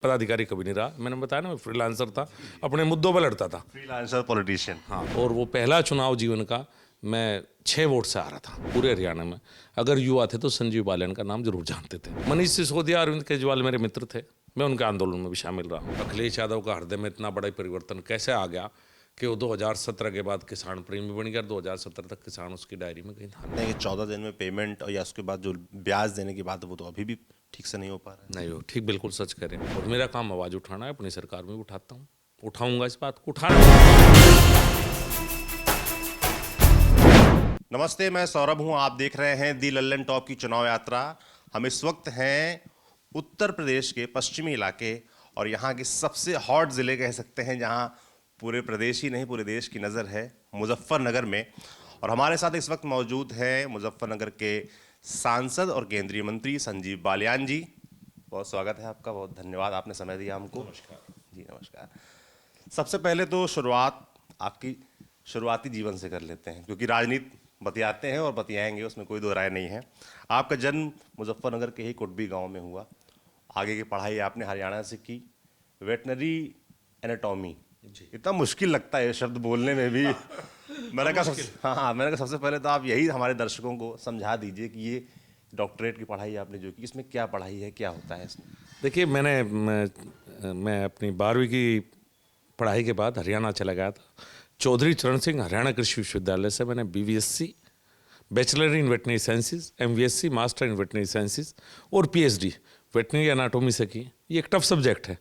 पदाधिकारी कभी नहीं रहा। मैंने बताया ना, मैं फ्रीलांसर था, अपने मुद्दों पर लड़ता था। Freelancer politician. हाँ, और वो पहला चुनाव जीवन का मैं 6 वोट से आ रहा था पूरे हरियाणा में। अगर युवा थे तो संजीव बालियान का नाम जरूर जानते थे। मनीष सिसोदिया, अरविंद केजरीवाल मेरे मित्र थे, मैं उनके आंदोलन में भी शामिल रहा हूँ। अखिलेश यादव का हृदय में इतना बड़ा परिवर्तन कैसे आ गया कि वो 2017 के बाद किसान प्रेमी बन गया। 2017 तक किसान उसकी डायरी में कहीं था ये 14 दिन में पेमेंट और या उसके बाद जो ब्याज देने की बात है वो तो अभी भी ठीक से नहीं हो पा रहा है। नहीं हो। ठीक, बिल्कुल सच कह रहे हैं। और मेरा काम आवाज़ उठाना है, अपनी सरकार में भी उठाता हूँ, उठाऊंगा इस बात को, उठाना। नमस्ते, मैं सौरभ हूं। आप देख रहे हैं दी लल्लन टॉप की चुनाव यात्रा। हम इस वक्त हैं उत्तर प्रदेश के पश्चिमी इलाके और यहाँ के सबसे हॉट ज़िले कह सकते हैं, जहाँ पूरे प्रदेश ही नहीं पूरे देश की नज़र है, मुजफ्फरनगर में। और हमारे साथ इस वक्त मौजूद हैं मुजफ्फरनगर के सांसद और केंद्रीय मंत्री संजीव बालियान जी। बहुत स्वागत है आपका, बहुत धन्यवाद, आपने समय दिया हमको। नमस्कार जी। नमस्कार। सबसे पहले तो शुरुआत आपकी शुरुआती जीवन से कर लेते हैं, क्योंकि राजनीति बतियाते हैं और बतियाएंगे, उसमें कोई दो राय नहीं है। आपका जन्म मुजफ्फरनगर के ही कुटबी गांव में हुआ। आगे की पढ़ाई आपने हरियाणा से की, वेटनरी एनाटॉमी। इतना मुश्किल लगता है ये शब्द बोलने में भी। मैंने कहा मैंने कहा सबसे पहले तो आप यही हमारे दर्शकों को समझा दीजिए कि ये डॉक्टरेट की पढ़ाई आपने जो की, इसमें क्या पढ़ाई है, क्या होता है इसमें? देखिए, मैं अपनी 12वीं की पढ़ाई के बाद हरियाणा चला गया था। चौधरी चरण सिंह हरियाणा कृषि विश्वविद्यालय से मैंने BVSC, bachelor in veterinary sciences, MVSC master in veterinary sciences और PhD वेटनरी एनाटॉमी से की। ये एक टफ सब्जेक्ट है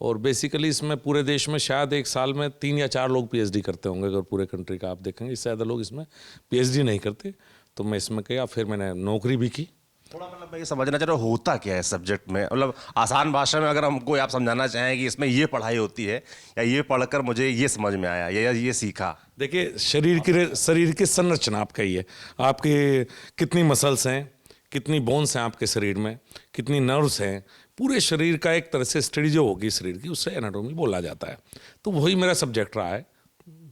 और बेसिकली इसमें पूरे देश में शायद एक साल में 3 या 4 लोग PhD करते होंगे। अगर पूरे कंट्री का आप देखेंगे, इससे ज़्यादा लोग इसमें PhD नहीं करते। तो मैं इसमें किया, फिर मैंने नौकरी भी की। थोड़ा मतलब मैं ये समझना चाह रहा हूँ होता क्या है सब्जेक्ट में, मतलब आसान भाषा में अगर हमको आप समझाना चाहें कि इसमें ये पढ़ाई होती है या ये पढ़कर मुझे ये समझ में आया या ये सीखा। देखिए, शरीर की संरचना आपका ही है। आपके कितनी मसल्स हैं, कितनी बोन्स हैं आपके शरीर में, कितनी नर्व्स हैं, पूरे शरीर का एक तरह से स्टडी जो होगी शरीर की, उससे एनाटॉमी बोला जाता है। तो वही मेरा सब्जेक्ट रहा है।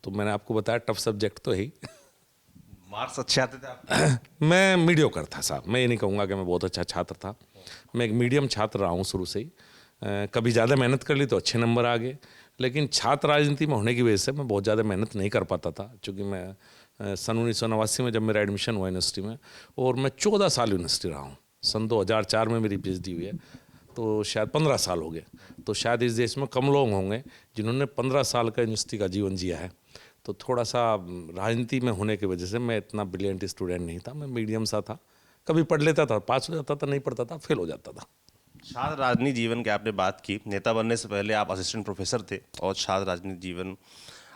तो मैंने आपको बताया टफ सब्जेक्ट तो है ही। मार्क्स अच्छे आते थे आपके? मैं मीडियोकर था साहब। मैं ये नहीं कहूँगा कि मैं बहुत अच्छा छात्र था। मैं एक मीडियम छात्र रहा हूँ शुरू से ही। कभी ज़्यादा मेहनत कर ली तो अच्छे नंबर आ गए, लेकिन छात्र राजनीति में होने की वजह से मैं बहुत ज़्यादा मेहनत नहीं कर पाता था। चूँकि मैं सन 1989 में जब मेरा एडमिशन हुआ यूनिवर्सिटी में, और मैं 14 साल यूनिवर्सिटी रहा हूँ। सन 2004 में मेरी PhD हुई है, तो शायद 15 साल हो गए। तो शायद इस देश में कम लोग होंगे जिन्होंने 15 साल का यूनिवर्सिटी का जीवन जिया है। तो थोड़ा सा राजनीति में होने की वजह से मैं इतना ब्रिलियंट स्टूडेंट नहीं था। मैं मीडियम सा था, कभी पढ़ लेता था, पास हो जाता था, नहीं पढ़ता था, फेल हो जाता था। छात्र राजनीति जीवन की आपने बात की, नेता बनने से पहले आप असिस्टेंट प्रोफेसर थे और छात्र राजनीति जीवन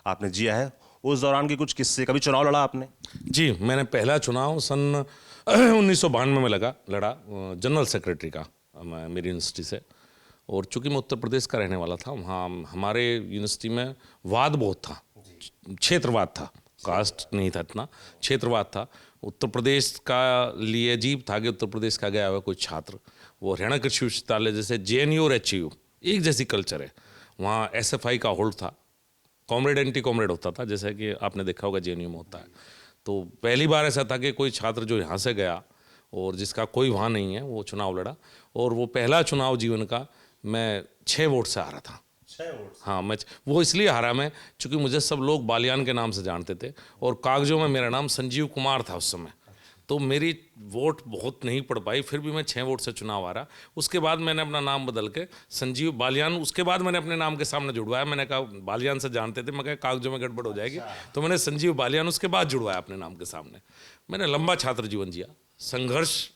आपने जिया है। उस दौरान के कुछ किस्से, कभी चुनाव लड़ा आपने? जी, मैंने पहला चुनाव सन 1992 में लड़ा जनरल सेक्रेटरी का, मेरी यूनिवर्सिटी से। और चूँकि मैं उत्तर प्रदेश का रहने वाला था, वहाँ हमारे यूनिवर्सिटी में वाद बहुत था, क्षेत्रवाद था, कास्ट नहीं था इतना, क्षेत्रवाद था। उत्तर प्रदेश का लिए अजीब था कि उत्तर प्रदेश का गया हुआ कोई छात्र, वो हरियाणा कृषि विश्वविद्यालय जैसे JNU और HU एक जैसी कल्चर है, वहाँ SFI का होल्ड था, कॉमरेड एंटी कॉमरेड होता था, जैसे कि आपने देखा होगा JNU में होता है। तो पहली बार ऐसा था कि कोई छात्र जो यहाँ से गया और जिसका कोई वहाँ नहीं है, वो चुनाव लड़ा। और वो पहला चुनाव जीवन का मैं 6 वोट से आ रहा था। 6 वोट? हाँ, मैं वो इसलिए हारा मैं, चूँकि मुझे सब लोग बालियान के नाम से जानते थे और कागजों में मेरा नाम संजीव कुमार था उस समय। तो मेरी वोट बहुत नहीं पड़ पाई, फिर भी मैं 6 वोट से चुनाव हारा। उसके बाद मैंने अपना नाम बदल के संजीव बालियान, उसके बाद मैंने अपने नाम के सामने जुड़वाया। मैंने कहा बालियान से जानते थे, मैं कहा कागजों में गड़बड़ हो जाएगी, तो मैंने संजीव बालियान उसके बाद जुड़वाया अपने नाम के सामने। मैंने लंबा छात्र जीवन जिया, संघर्ष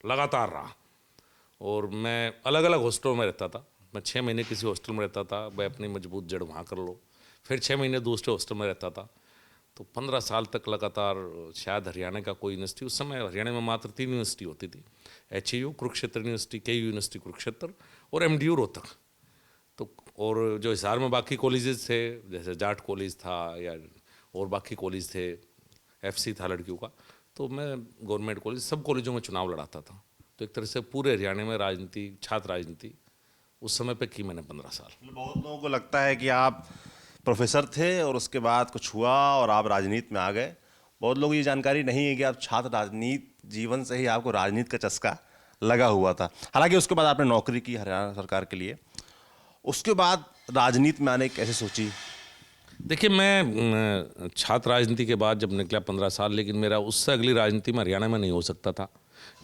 लगातार रहा, और मैं अलग अलग हॉस्टलों में रहता था। मैं 6 महीने किसी हॉस्टल में रहता था, भाई अपनी मजबूत जड़ वहाँ कर लो, फिर 6 महीने दूसरे हॉस्टल में रहता था। तो 15 साल तक लगातार शायद हरियाणा का कोई यूनिवर्सिटी, उस समय हरियाणा में मात्र 3 यूनिवर्सिटी होती थी, HU Kurukshetra university, KU university Kurukshetra और MDU रोहतक। तो और जो हिसार में बाकी कॉलेजेस थे, जैसे जाट कॉलेज था या और बाकी कॉलेज थे, FC था लड़कियों का, तो मैं गवर्नमेंट कॉलेज, सब कॉलेजों में चुनाव लड़ाता था। तो एक तरह से पूरे हरियाणा में राजनीति, छात्र राजनीति उस समय पे की मैंने 15 साल। बहुत लोगों को लगता है कि आप प्रोफेसर थे और उसके बाद कुछ हुआ और आप राजनीति में आ गए। बहुत लोग ये जानकारी नहीं है कि आप छात्र राजनीति जीवन से ही आपको राजनीति का चस्का लगा हुआ था। हालांकि उसके बाद आपने नौकरी की हरियाणा सरकार के लिए उसके बाद राजनीति में आने की कैसे सोची? देखिए, मैं छात्र राजनीति के बाद जब निकला 15 साल, लेकिन मेरा उससे अगली राजनीति में हरियाणा में नहीं हो सकता था,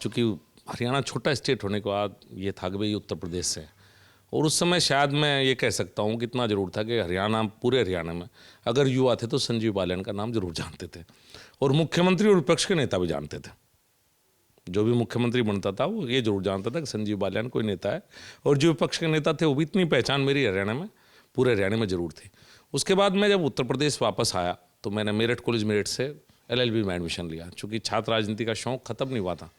क्योंकि हरियाणा छोटा स्टेट होने के बाद ये था कि भाई उत्तर प्रदेश से है। और उस समय शायद मैं ये कह सकता हूँ कि इतना ज़रूर था कि हरियाणा, पूरे हरियाणा में अगर युवा थे तो संजीव बालियान का नाम जरूर जानते थे, और मुख्यमंत्री और विपक्ष के नेता भी जानते थे। जो भी मुख्यमंत्री बनता था वो ये जरूर जानता था कि संजीव बालियान कोई नेता है, और जो विपक्ष के नेता थे वो भी, इतनी पहचान मेरी हरियाणा में, पूरे हरियाणा में जरूर थी। उसके बाद मैं जब उत्तर प्रदेश वापस आया तो मैंने मेरठ कॉलेज मेरठ से LLB में एडमिशन लिया, चूँकि छात्र राजनीति का शौक खत्म नहीं हुआ था।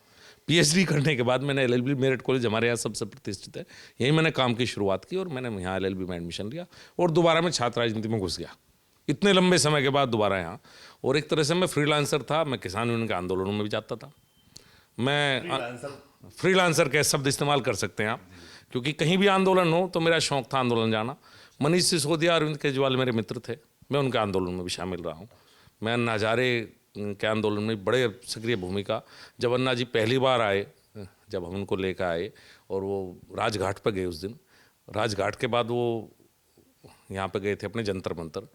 PhD करने के बाद मैंने LLB, मेरठ कॉलेज हमारे यहाँ सबसे प्रतिष्ठित है, यहीं मैंने काम की शुरुआत की और मैंने यहाँ LLB में एडमिशन लिया और दोबारा मैं छात्र राजनीति में घुस गया, इतने लंबे समय के बाद दोबारा यहाँ। और एक तरह से मैं फ्रीलांसर था, मैं किसान यूनियन के आंदोलनों में भी जाता था। मैं फ्रीलांसर का शब्द इस्तेमाल कर सकते हैं आप, क्योंकि कहीं भी आंदोलन हो तो मेरा शौक था आंदोलन जाना। मनीष सिसोदिया, अरविंद केजरीवाल मेरे मित्र थे, मैं उनके आंदोलन में भी शामिल रहा हूँ। मैं अन्ना हजारे के आंदोलन में बड़े सक्रिय भूमिका, जब अन्ना जी पहली बार आए, जब हम उनको लेकर आए और वो राजघाट पर गए, उस दिन राजघाट के बाद वो यहाँ पे गए थे अपने जंतर मंतर,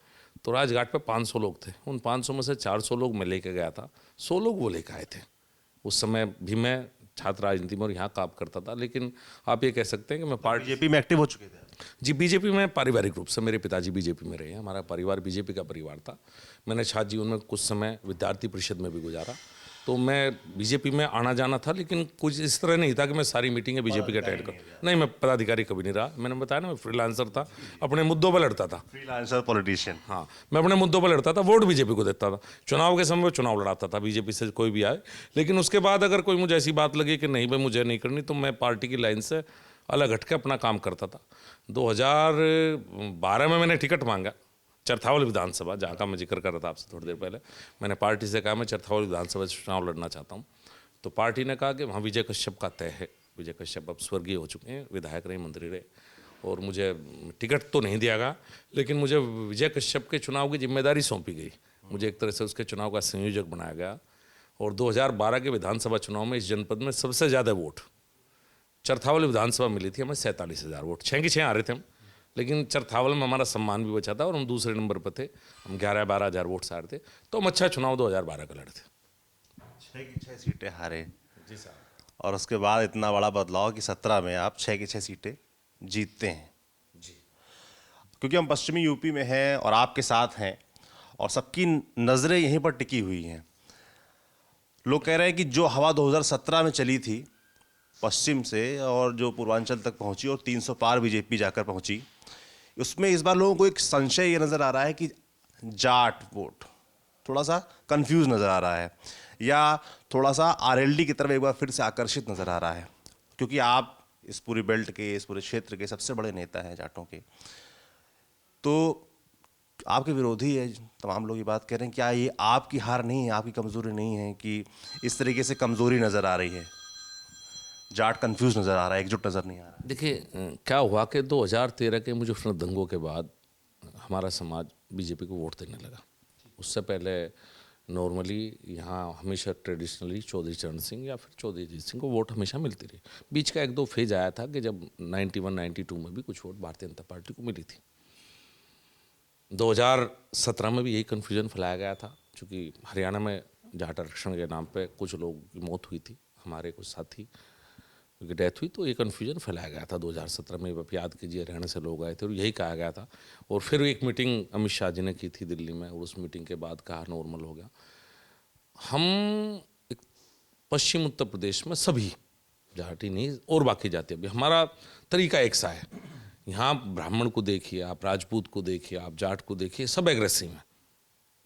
तो राजघाट पे 500 लोग थे, उन 500 में से 400 लोग मैं लेके गया था, 100 लोग वो लेकर आए थे। उस समय भी मैं छात्र राजनीति में और यहाँ काम करता था, लेकिन आप ये कह सकते हैं कि मैं पार्टी बीजेपी में एक्टिव हो चुके थे? जी, बीजेपी में पारिवारिक रूप से, मेरे पिताजी बीजेपी में रहे हैं, हमारा परिवार बीजेपी का परिवार था। मैंने छात्र जीवन में कुछ समय विद्यार्थी परिषद में भी गुजारा, तो मैं बीजेपी में आना जाना था, लेकिन कुछ इस तरह नहीं था कि मैं सारी मीटिंगें बीजेपी के अटेंड करूँ। नहीं, मैं पदाधिकारी कभी नहीं रहा। मैंने बताया ना, मैं फ्रीलांसर था, अपने मुद्दों पर लड़ता था। Freelancer politician. हाँ, मैं अपने मुद्दों पर लड़ता था, वोट बीजेपी को देता था, चुनाव के समय चुनाव लड़ाता था, बीजेपी से कोई भी आए। लेकिन उसके बाद अगर कोई मुझे ऐसी बात लगी कि नहीं भाई मुझे नहीं करनी, तो मैं पार्टी की लाइन से अलग हट के अपना काम करता था। 2012 में मैंने टिकट मांगा चरथावल विधानसभा, जहाँ का मैं जिक्र कर रहा था आपसे थोड़ी देर पहले। मैंने पार्टी से कहा मैं चरथावल विधानसभा से चुनाव लड़ना चाहता हूँ, तो पार्टी ने कहा कि वहाँ विजय कश्यप का तय है। विजय कश्यप अब स्वर्गीय हो चुके हैं, विधायक रहे, मंत्री रहे, और मुझे टिकट तो नहीं दिया गया, लेकिन मुझे विजय कश्यप के चुनाव की जिम्मेदारी सौंपी गई। मुझे एक तरह से उसके चुनाव का संयोजक बनाया गया, और 2012 के विधानसभा चुनाव में इस जनपद में सबसे ज़्यादा वोट चरथावल विधानसभा मिली थी हमें, 47,000 वोट, 6 के 6 आ रहे थे हम, लेकिन चरथावल में हमारा सम्मान भी बचा था और हम दूसरे नंबर पर थे, हम 11-12 हज़ार वोट से हारे थे। तो हम अच्छा चुनाव 2012 का लड़े थे। 6 की 6 सीटें हारे जी साहब। और उसके बाद इतना बड़ा बदलाव कि 17 में आप 6 की 6 सीटें जीतते हैं। जी, क्योंकि हम पश्चिमी यूपी में हैं और आपके साथ हैं और सबकी नज़रें यहीं पर टिकी हुई हैं। लोग कह रहे हैं कि जो हवा 2017 में चली थी पश्चिम से और जो पूर्वांचल तक पहुंची और 300 पार बीजेपी जाकर पहुंची, उसमें इस बार लोगों को एक संशय ये नज़र आ रहा है कि जाट वोट थोड़ा सा कंफ्यूज नज़र आ रहा है, या थोड़ा सा RLD की तरफ एक बार फिर से आकर्षित नज़र आ रहा है, क्योंकि आप इस पूरी बेल्ट के, इस पूरे क्षेत्र के सबसे बड़े नेता हैं जाटों के। तो आपके विरोधी है, तमाम लोग ये बात कह रहे हैं, क्या ये आपकी हार नहीं है, आपकी कमज़ोरी नहीं है कि इस तरीके से कमज़ोरी नज़र आ रही है, जाट कंफ्यूज नज़र आ रहा है, एकजुट नज़र नहीं आ रहा? देखिए, क्या हुआ कि 2013 के मुजफ्फरनगर दंगों के बाद हमारा समाज बीजेपी को वोट देने लगा। उससे पहले नॉर्मली यहाँ हमेशा ट्रेडिशनली चौधरी चरण सिंह या फिर चौधरी अजीत सिंह को वोट हमेशा मिलती रही। बीच का 1-2 फेज आया था कि जब 91-92 में भी कुछ वोट भारतीय जनता पार्टी को मिली थी। 2017 में भी यही कन्फ्यूजन फैलाया गया था, क्योंकि हरियाणा में जाट आरक्षण के नाम पे कुछ लोगों की मौत हुई थी, हमारे कुछ साथी की डेथ हुई, तो ये कन्फ्यूजन फैलाया गया था 2017 में। आप याद कीजिए, हरियाणा से लोग आए थे और यही कहा गया था। और फिर एक मीटिंग अमित शाह जी ने की थी दिल्ली में, और उस मीटिंग के बाद कहा नॉर्मल हो गया। हम एक पश्चिम उत्तर प्रदेश में सभी जाति नहीं और बाकी जातियाँ भी, हमारा तरीका एक सा है। यहाँ ब्राह्मण को देखिए, आप राजपूत को देखिए, आप जाट को देखिए, सब एग्रेसिव हैं।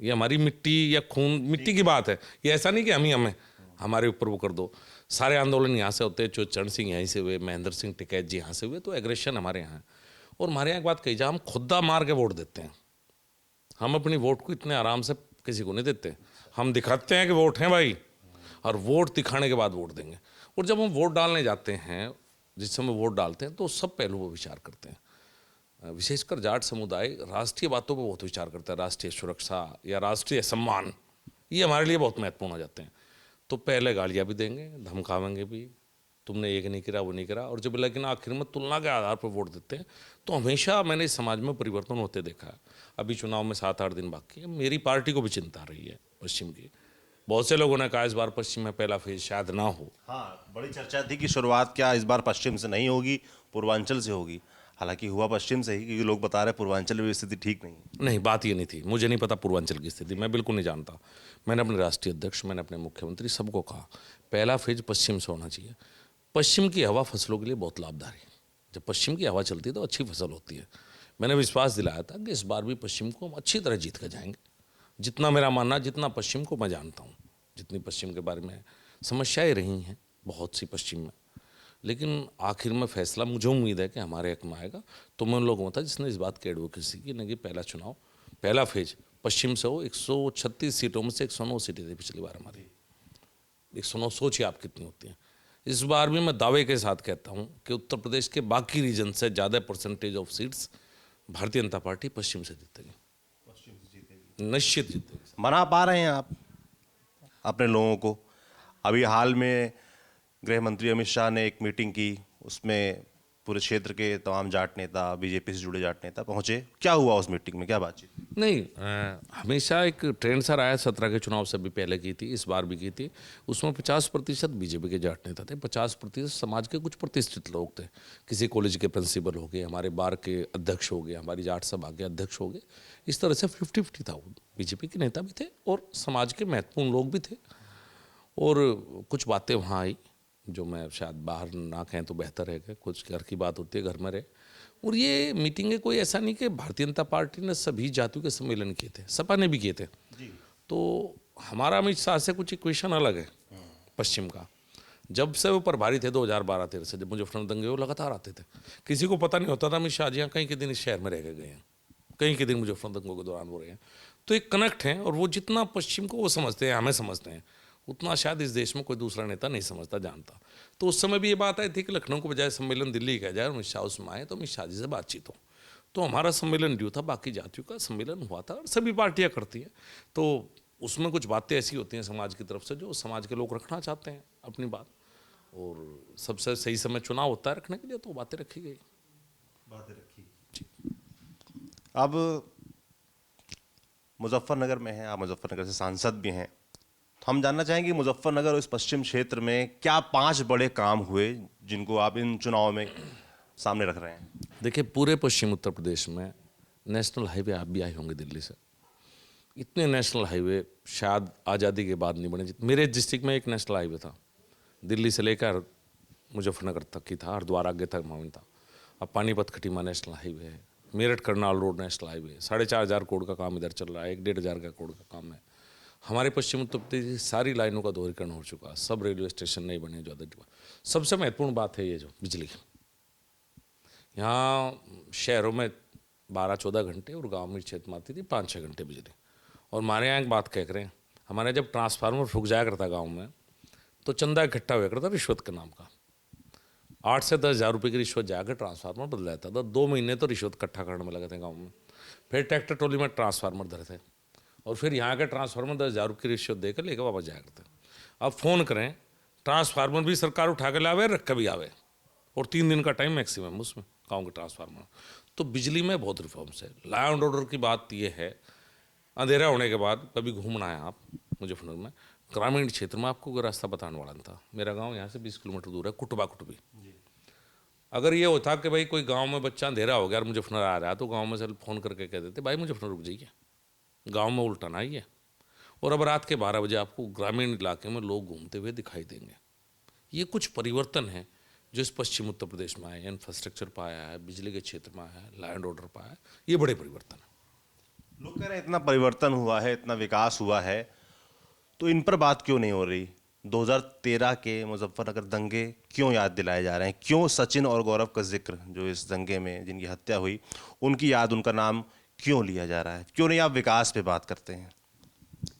ये हमारी मिट्टी या खून, मिट्टी की बात है। ये ऐसा नहीं कि हम ही हमें हमारे ऊपर वो कर दो। सारे आंदोलन यहाँ से होते हैं, जो चरण सिंह यहीं से हुए, महेंद्र सिंह टिकैत जी यहाँ से हुए, तो एग्रेशन हमारे यहाँ है। और हमारे यहाँ एक बात कही जाए, हम खुदा मार के वोट देते हैं। हम अपनी वोट को इतने आराम से किसी को नहीं देते, हम दिखाते हैं कि वोट हैं भाई, और वोट दिखाने के बाद वोट देंगे। और जब हम वोट डालने जाते हैं, जिस समय वोट डालते हैं, तो सब पहलू पर विचार करते हैं। विशेषकर जाट समुदाय राष्ट्रीय बातों पर बहुत विचार करता है, राष्ट्रीय सुरक्षा या राष्ट्रीय सम्मान, ये हमारे लिए बहुत महत्वपूर्ण हो जाते हैं। तो पहले गालियाँ भी देंगे, धमकावेंगे भी, तुमने एक नहीं करा वो नहीं करा, और जब लेकिन आखिर में तुलना के आधार पर वोट देते हैं तो हमेशा मैंने इस समाज में परिवर्तन होते देखा है। अभी चुनाव में 7-8 दिन बाकी है, मेरी पार्टी को भी चिंता रही है पश्चिम की। बहुत से लोगों ने कहा इस बार पश्चिम में पहला फेज शायद ना हो। हाँ, बड़ी चर्चा थी कि शुरुआत क्या इस बार पश्चिम से नहीं होगी, पूर्वांचल से होगी। हालांकि हुआ पश्चिम से ही, क्योंकि लोग बता रहे हैं पूर्वांचल में स्थिति ठीक नहीं है। नहीं, बात ये नहीं थी, मुझे नहीं पता पूर्वांचल की स्थिति, मैं बिल्कुल नहीं जानता। मैंने अपने राष्ट्रीय अध्यक्ष, मैंने अपने मुख्यमंत्री सबको कहा पहला फेज पश्चिम से होना चाहिए। पश्चिम की हवा फसलों के लिए बहुत लाभदायी है। जब पश्चिम की हवा चलती है तो अच्छी फसल होती है। मैंने विश्वास दिलाया था कि इस बार भी पश्चिम को हम अच्छी तरह जीत कर जाएंगे। जितना मेरा मानना, जितना पश्चिम को मैं जानता हूँ, जितनी पश्चिम के बारे में समस्याएं रही हैं बहुत सी पश्चिम में, लेकिन आखिर में फैसला मुझे उम्मीद है कि हमारे हक में आएगा। तो मैं उन लोगों में था जिसने इस बात की एडवोकेसी की न कि पहला चुनाव, पहला फेज पश्चिम से हो। 136 सीटों में से 109 सीटें थी पिछली बार हमारी। 109 सोचिए आप कितनी होती हैं। इस बार भी मैं दावे के साथ कहता हूं कि उत्तर प्रदेश के बाकी रीजन से ज़्यादा percentage of seats Bharatiya Janata party पश्चिम से जीतेगी, निश्चित जीतेगी। मना पा रहे हैं आप अपने लोगों को? अभी हाल में गृह मंत्री अमित शाह ने एक मीटिंग की, उसमें पूरे क्षेत्र के तमाम जाट नेता, बीजेपी से जुड़े जाट नेता पहुंचे। क्या हुआ उस मीटिंग में, क्या बातचीत? नहीं, हमेशा एक ट्रेंड सा रहा है, 17 के चुनाव से भी पहले की थी, इस बार भी की थी। उसमें 50% बीजेपी के जाट नेता थे, 50% समाज के कुछ प्रतिष्ठित लोग थे। किसी कॉलेज के प्रिंसिपल हो गए, हमारे बार के अध्यक्ष हो गए, हमारी जाट सभा के अध्यक्ष हो गए। इस तरह से 50-50 था। बीजेपी के नेता भी थे और समाज के महत्वपूर्ण लोग भी थे। और कुछ बातें वहाँ आई जो मैं शायद बाहर ना कहें तो बेहतर है, कि कुछ घर की बात होती है घर में रहे। और ये मीटिंगें कोई ऐसा नहीं कि भारतीय जनता पार्टी ने सभी जातियों के सम्मेलन किए थे, सपा ने भी किए थे। तो हमारा अमित शाह से कुछ इक्वेशन अलग है पश्चिम का। जब से वो प्रभारी थे 2012-13 से, जब मुजफ्फरनगर दंगे वो लगातार आते थे, किसी को पता नहीं होता था अमित शाह जी कहीं के दिन इस शहर में रह गए हैं, कहीं के दिन मुजफ्फरनगर दंगों के दौरान हो रहे हैं। तो एक कनेक्ट है, और वो जितना पश्चिम को वो समझते हैं, हमें समझते हैं, उतना शायद इस देश में कोई दूसरा नेता नहीं समझता, जानता। तो उस समय भी ये बात आई थी कि लखनऊ के बजाय सम्मेलन दिल्ली किया जाए, अमित शाह उसमें आए तो अमित शाह जी से बातचीत हो। तो हमारा सम्मेलन ड्यू था, बाकी जातियों का सम्मेलन हुआ था, और सभी पार्टियां करती हैं। तो उसमें कुछ बातें ऐसी होती हैं समाज की तरफ से जो समाज के लोग रखना चाहते हैं अपनी बात, और सबसे सही समय चुनाव होता है रखने के लिए, तो बातें रखी गई। अब मुजफ्फरनगर में हैं आप, मुजफ्फरनगर से सांसद भी हैं, तो हम जानना चाहेंगे मुजफ्फरनगर और इस पश्चिम क्षेत्र में क्या 5 बड़े काम हुए जिनको आप इन चुनाव में सामने रख रहे हैं? देखिए, पूरे पश्चिम उत्तर प्रदेश में नेशनल हाईवे, आप भी आए होंगे दिल्ली से, इतने नेशनल हाईवे शायद आज़ादी के बाद नहीं बने। मेरे डिस्ट्रिक्ट में एक नेशनल हाईवे था, दिल्ली से लेकर मुजफ्फरनगर तक की था, हरिद्वार आगे तक माउंट था। अब पानीपत खटीमा नेशनल हाईवे है, Meerut Karnal road national highway है, 4,500 करोड़ का काम इधर चल रहा है, 1,500 करोड़ का काम है। हमारे पश्चिम उत्तर प्रदेश की सारी लाइनों का दोहरीकरण हो चुका, सब रेलवे स्टेशन नहीं बने जो अधिक। सबसे महत्वपूर्ण बात है ये जो बिजली, यहाँ शहरों में 12-14 घंटे और गांव में क्षेत्र में आती थी 5-6 घंटे बिजली। और हमारे यहाँ एक बात कह रहे हैं, हमारे जब ट्रांसफार्मर फूक जाया करता गांव में, तो चंदा इकट्ठा हुआ करता रिश्वत के नाम का। 8 से 10 हज़ार रुपये की रिश्वत जाकर ट्रांसफार्मर बदल जाता था। 2 महीने तो रिश्वत इकट्ठा करने में लगे थे गाँव में। फिर ट्रैक्टर ट्रॉली में ट्रांसफार्मर धरे थे, और फिर यहाँ के ट्रांसफार्मर 10 हज़ार रुपये की रिश्वत देकर लेकर वापस जाया करते। अब फ़ोन करें, ट्रांसफार्मर भी सरकार उठा के लावे, रख के भी आवे, और 3 दिन का टाइम मैक्सिमम उसमें गाँव के ट्रांसफार्मर। तो बिजली में बहुत रिफॉर्म्स है। लॉ एंड ऑर्डर की बात यह है, अंधेरा होने के बाद कभी घूमना है आप मुजफ्फरनगर में, ग्रामीण क्षेत्र में आपको कोई रास्ता बताने वाला नहीं था। मेरा गांव यहाँ से 20 किलोमीटर दूर है, कुटबा कुटबी। अगर ये होता कि भाई कोई गांव में बच्चा अंधेरा हो गया और मुजफ्फरनगर आ रहा है, तो गांव में से फ़ोन करके कह देते भाई मुजफ्फरनगर रुक जाइए, गांव में उल्टा ना आइए। और अब रात के 12 बजे आपको ग्रामीण इलाके में लोग घूमते हुए दिखाई देंगे। ये कुछ परिवर्तन है जो इस पश्चिम उत्तर प्रदेश में आए। इंफ्रास्ट्रक्चर पाया है, बिजली के क्षेत्र में आया है, लॉ एंड ऑर्डर पाया है, ये बड़े परिवर्तन है। लोग कह रहे हैं इतना परिवर्तन हुआ है, इतना विकास हुआ है, तो इन पर बात क्यों नहीं हो रही? 2013 के मुजफ्फरनगर दंगे क्यों याद दिलाए जा रहे हैं? क्यों सचिन और गौरव का जिक्र, जो इस दंगे में जिनकी हत्या हुई, उनकी याद, उनका नाम क्यों लिया जा रहा है? क्यों नहीं आप विकास पे बात करते हैं?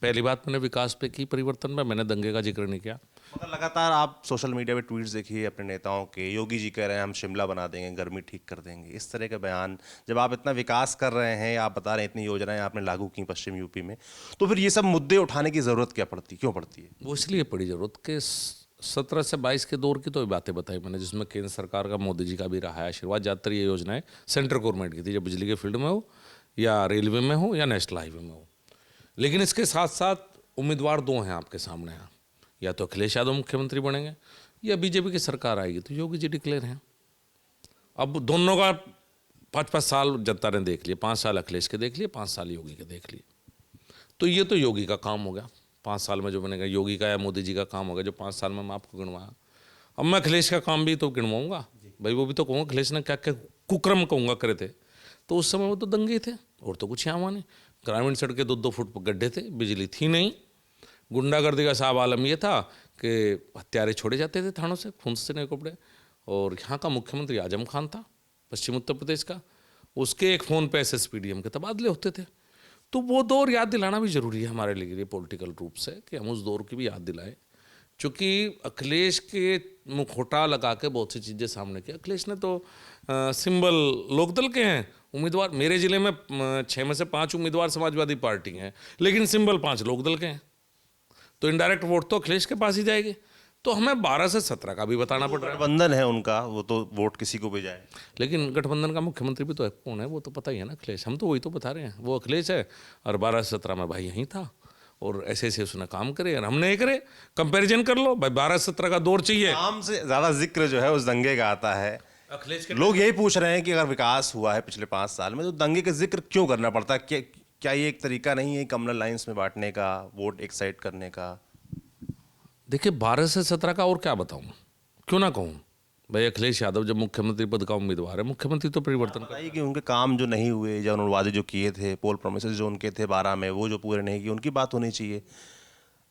पहली बात मैंने विकास पे की, परिवर्तन में मैंने दंगे का जिक्र नहीं किया। मगर लगातार आप सोशल मीडिया पे ट्वीट्स देखिए अपने नेताओं के, योगी जी कह रहे हैं हम शिमला बना देंगे, गर्मी ठीक कर देंगे, इस तरह के बयान। जब आप इतना विकास कर रहे हैं, आप बता रहे हैं इतनी योजनाएं आपने लागू की पश्चिम यूपी में, तो फिर ये सब मुद्दे उठाने की ज़रूरत क्या पड़ती, क्यों पड़ती है? वो इसलिए पड़ी ज़रूरत कि 17 से 22 के दौर की तो ये बातें बताई मैंने, जिसमें केंद्र सरकार का, मोदी जी का भी रहा है आशीर्वाद। ज़्यादातर ये योजनाएं सेंट्रल गवर्नमेंट की थी, जब बिजली के फील्ड में हो या रेलवे में हो या नेशनल हाईवे में हो। लेकिन इसके साथ साथ उम्मीदवार दो हैं आपके सामने यहाँ, या तो अखिलेश यादव मुख्यमंत्री बनेंगे या बीजेपी की सरकार आएगी तो योगी जी डिक्लेयर हैं। अब दोनों का 5-5 साल जनता ने देख लिया, 5 साल अखिलेश के देख लिए, 5 साल योगी के देख लिए। तो ये तो योगी का काम हो गया 5 साल में, जो मैंने कहा योगी का या मोदी जी का काम हो गया जो 5 साल में मैं आपको गिनवाया। अब मैं अखिलेश का काम भी तो गिनवाऊंगा भाई, वो भी तो कहूँगा अखिलेश ने क्या क्या कुक्रम कहूँगा करे थे। तो उस समय वो तो दंगे थे और तो कुछ यहाँ वहाँ नहीं। ग्रामीण सड़कें 2-2 फुट पर गड्ढे थे, बिजली थी नहीं। गुंडागर्दी का साहब आलम ये था कि हत्यारे छोड़े जाते थे थानों से, खून से नहीं कपड़े। और यहाँ का मुख्यमंत्री आजम खान था पश्चिम उत्तर प्रदेश का, उसके एक फ़ोन पे SSPDM के तबादले होते थे। तो वो दौर याद दिलाना भी ज़रूरी है हमारे लिए पॉलिटिकल रूप से, कि हम उस दौर की भी याद दिलाएं। चूँकि अखिलेश के मुखौटा लगा के बहुत सी चीज़ें सामने की। अखिलेश ने तो सिंबल लोकदल के हैं उम्मीदवार, मेरे ज़िले में 6 में से 5 उम्मीदवार समाजवादी पार्टी हैं, लेकिन सिंबल 5 लोकदल के हैं। तो इनडायरेक्ट वोट तो अखिलेश के पास ही जाएगी। तो हमें 12 से 17 का भी बताना पड़ रहा है। गठबंधन है उनका, वो तो वोट किसी को भी जाए। लेकिन गठबंधन का मुख्यमंत्री भी तो है, कौन है वो तो पता ही है ना, अखिलेश। हम तो वही तो बता रहे हैं, वो अखिलेश है। और 12 से 17 में भाई यहीं था और ऐसे ऐसे उसने काम करे और हमने ये करे। कंपैरिजन कर लो भाई, 12 से 17 का दौर चाहिए। काम से ज्यादा जिक्र जो है उस दंगे का आता है। अखिलेश के लोग यही पूछ रहे हैं कि अगर विकास हुआ है पिछले 5 साल में तो दंगे का जिक्र क्यों करना पड़ता है? क्या ये एक तरीका नहीं है कम्युनल लाइंस में बांटने का, वोट एक साइड करने का? देखिए 12 से 17 का और क्या बताऊं, क्यों ना कहूं भाई। अखिलेश यादव जब मुख्यमंत्री पद का उम्मीदवार है, मुख्यमंत्री तो परिवर्तन का। बताइए कि उनके काम जो नहीं हुए या उन्होंने वादे जो किए थे, पोल प्रोमिसेस जो उनके थे 12 में, वो जो पूरे नहीं किए, उनकी बात होनी चाहिए,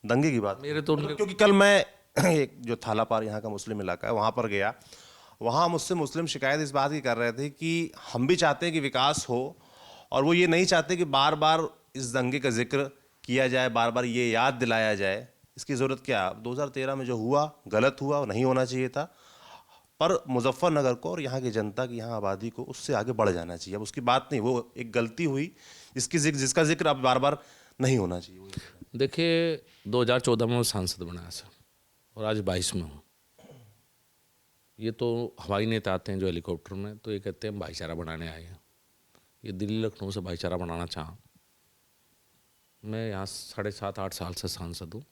दंगे की बात। मेरे तो उनके क्योंकि कल मैं एक जो थालापार यहाँ का मुस्लिम इलाका है वहाँ पर गया, वहाँ मुझसे मुस्लिम शिकायत इस बात की कर रहे थे कि हम भी चाहते हैं कि विकास हो और वो ये नहीं चाहते कि बार बार इस दंगे का जिक्र किया जाए, बार बार ये याद दिलाया जाए। इसकी ज़रूरत क्या? 2013 में जो हुआ गलत हुआ, नहीं होना चाहिए था। पर मुजफ्फरनगर को और यहाँ की जनता की, यहाँ आबादी को उससे आगे बढ़ जाना चाहिए। अब उसकी बात नहीं, वो एक गलती हुई जिसका जिक्र अब बार बार नहीं होना चाहिए। देखिए 2014 में मैं सांसद बनाया था और आज 22 में हूँ। ये तो हवाई नेता आते हैं जो हेलीकॉप्टर में, तो ये कहते हैं भाईचारा बनाने आए हैं। ये दिल्ली लखनऊ से भाईचारा बनाना चाहा। मैं यहाँ 7.5-8 साल से सांसद हूँ,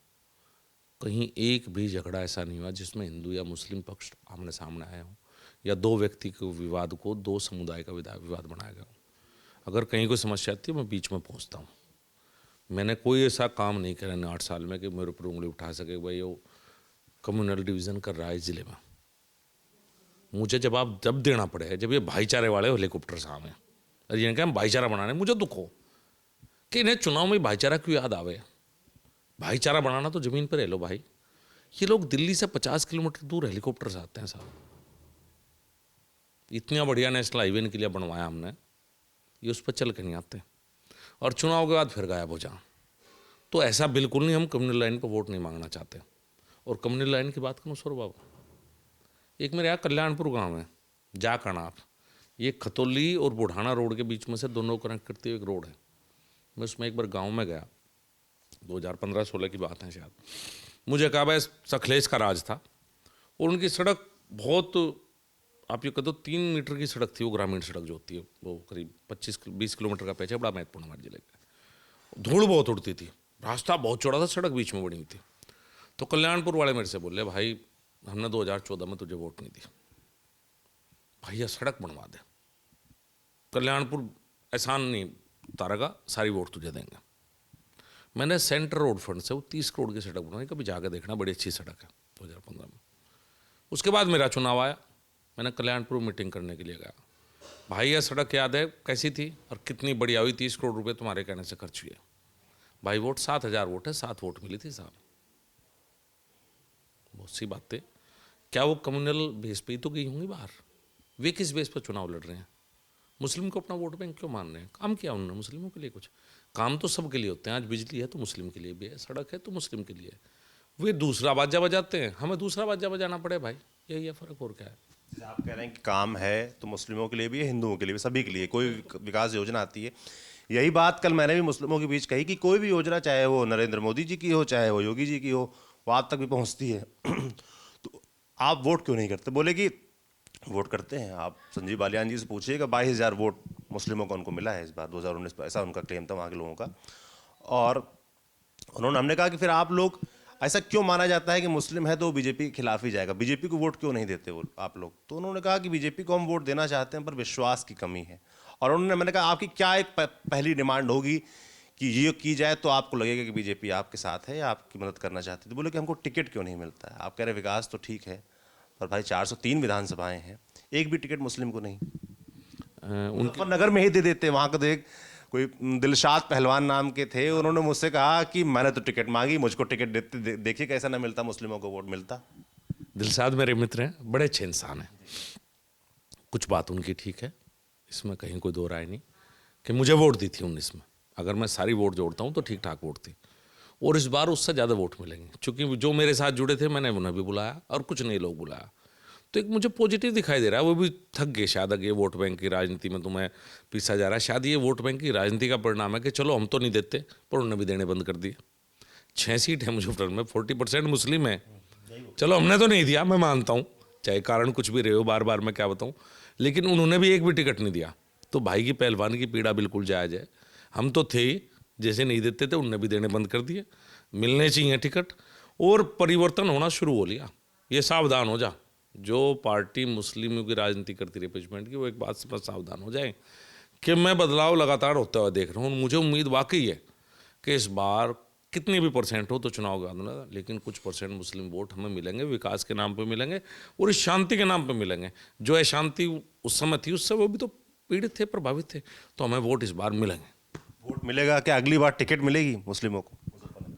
कहीं एक भी झगड़ा ऐसा नहीं हुआ जिसमें हिंदू या मुस्लिम पक्ष आमने सामने आए हों या दो व्यक्ति के विवाद को दो समुदाय का विवाद बनाया गया हो। अगर कहीं कोई समस्या आती है मैं बीच में पहुंचता हूं। मैंने कोई ऐसा काम नहीं करा इन 8 साल में कि मेरे ऊपर उंगली उठा सके भाई वो कम्युनल डिवीज़न कर रहा है इस ज़िले में। मुझे जवाब जब देना पड़े जब ये भाईचारे वाले हेलीकॉप्टर साहब हैं और ये क्या हम भाईचारा बनाने, मुझे दुख हो कि इन्हें चुनाव में भाईचारा क्यों याद आवे। भाईचारा बनाना तो ज़मीन पर रह लो भाई। ये लोग दिल्ली से 50 किलोमीटर दूर हेलीकॉप्टर से आते हैं साहब। इतना बढ़िया नेशनल हाईवे के लिए बनवाया हमने, ये उस पर चल के नहीं आते और चुनाव के बाद फिर गायब हो जाओ। तो ऐसा बिल्कुल नहीं, हम कम्युनल लाइन पर वोट नहीं मांगना चाहते। और कम्युनल लाइन की बात करूँ सौरभ बाबू, एक मेरे यहाँ कल्याणपुर गांव है जाकनाप, ये खतौली और बुढ़ाना रोड के बीच में से दोनों कनेक्ट करती हुई एक रोड है। मैं उसमें एक बार गांव में गया, 2015-16 की बात है शायद। मुझे कहा भाई अखिलेश का राज था और उनकी सड़क बहुत, आप ये कह दो 3 मीटर की सड़क थी। वो ग्रामीण सड़क जो होती है वो करीब 25-20 किलोमीटर का पैच है, बड़ा महत्वपूर्ण हमारे जिले का। धूल बहुत उड़ती थी, रास्ता बहुत चौड़ा था, सड़क बीच में बनी हुई थी। तो कल्याणपुर वाले मेरे से बोले भाई हमने 2014 में तुझे वोट नहीं दी, भैया सड़क बनवा दे। कल्याणपुर एहसान नहीं उतारेगा, सारी वोट तुझे देंगे। मैंने सेंट्रल रोड फंड से वो 30 करोड़ की सड़क बनवाई, कभी जाकर देखना, बड़ी अच्छी सड़क है 2015 में। उसके बाद मेरा चुनाव आया, मैंने कल्याणपुर मीटिंग करने के लिए गया। भाई यह सड़क याद है कैसी थी और कितनी बढ़िया हुई, 30 करोड़ रुपए तुम्हारे कहने से खर्च हुए। भाई वोट 7,000 वोट है, 7 वोट मिली थी साहब। बहुत सी बातें, क्या वो कम्युनल बेस पे ही तो गई होंगी बाहर? वे किस बेस पर चुनाव लड़ रहे हैं? मुस्लिम को अपना वोट बैंक क्यों मान रहे हैं? काम किया उन्होंने मुस्लिमों के लिए? कुछ काम तो सबके लिए होते हैं। आज बिजली है तो मुस्लिम के लिए भी है, सड़क है तो मुस्लिम के लिए है। वे दूसरा बाजा बजाते हैं, हमें दूसरा बाजा बजाना पड़े भाई, यही है फ़र्क, और क्या है। आप कह रहे हैं कि काम है तो मुस्लिमों के लिए भी है, हिंदुओं के लिए भी, सभी के लिए कोई विकास योजना आती है। यही बात कल मैंने भी मुस्लिमों के बीच कही कि कोई भी योजना, चाहे वो नरेंद्र मोदी जी की हो चाहे वो योगी जी की हो, वो आप तक भी पहुंचती है। तो आप वोट क्यों नहीं करते? बोले कि वोट करते हैं। आप संजीव बालियान जी से पूछिएगा, 22,000 वोट मुस्लिमों को उनको मिला है इस बार 2019 में, ऐसा उनका क्लेम था वहाँ के लोगों का। और हमने कहा कि फिर आप लोग, ऐसा क्यों माना जाता है कि मुस्लिम है तो बीजेपी के खिलाफ ही जाएगा, बीजेपी को वोट क्यों नहीं देते वो आप लोग? तो उन्होंने कहा कि बीजेपी को हम वोट देना चाहते हैं पर विश्वास की कमी है। और मैंने कहा आपकी क्या एक पहली डिमांड होगी कि ये की जाए तो आपको लगेगा कि बीजेपी आपके साथ है या आपकी मदद करना चाहती है? तो बोले कि हमको टिकट क्यों नहीं मिलता है। आप कह रहे विकास तो ठीक है पर भाई 403 विधानसभाएं हैं, एक भी टिकट मुस्लिम को नहीं। मुजफ्फरनगर में ही दे देते। वहां का देख, कोई दिलशाद पहलवान नाम के थे, उन्होंने मुझसे कहा कि मैंने तो टिकट मांगी, मुझको टिकट देते, देखिए कैसा ना मिलता, मुस्लिमों को वोट मिलता। दिलशाद मेरे मित्र हैं, बड़े अच्छे इंसान हैं। कुछ बात उनकी ठीक है, इसमें कहीं कोई दो राय नहीं कि मुझे वोट दी थी 19 में। अगर मैं सारी वोट जोड़ता हूँ तो ठीक ठाक वोट थी, और इस बार उससे ज़्यादा वोट मिलेंगे, क्योंकि जो मेरे साथ जुड़े थे मैंने उन्हें भी बुलाया और कुछ नए लोग बुलाया। तो एक मुझे पॉजिटिव दिखाई दे रहा है। वो भी थक गए शायद, ये वोट बैंक की राजनीति में तुम्हें पीसा जा रहा है। शायद ये वोट बैंक की राजनीति का परिणाम है कि चलो हम तो नहीं देते, पर उन्होंने भी देने बंद कर दिए। 6 सीट है मुजफ्फरनगर में, 40% मुस्लिम है। चलो हमने तो नहीं दिया, मैं मानता हूँ, चाहे कारण कुछ भी रहे हो, बार बार मैं क्या बताऊँ, लेकिन उन्होंने भी एक भी टिकट नहीं दिया। तो भाई की पहलवान की पीड़ा बिल्कुल जायज़ है। हम तो थे ही, जैसे नहीं देते थे उनने भी देने बंद कर दिए। मिलने चाहिए टिकट, और परिवर्तन होना शुरू हो लिया। ये सावधान हो जा, जो पार्टी मुस्लिमों की राजनीति करती रही पिछमेंट की, वो एक बात से बस सावधान हो जाए कि मैं बदलाव लगातार होता हुआ देख रहा हूँ। मुझे उम्मीद वाकई है कि इस बार कितनी भी परसेंट हो तो चुनाव का आंदोलन, लेकिन कुछ परसेंट मुस्लिम वोट हमें मिलेंगे, विकास के नाम पे मिलेंगे और इस शांति के नाम पे मिलेंगे। जो अशांति उस समय थी, उससे वो भी तो पीड़ित थे, प्रभावित थे, तो हमें वोट इस बार मिलेंगे। वोट मिलेगा क्या? अगली बार टिकट मिलेगी मुस्लिमों को?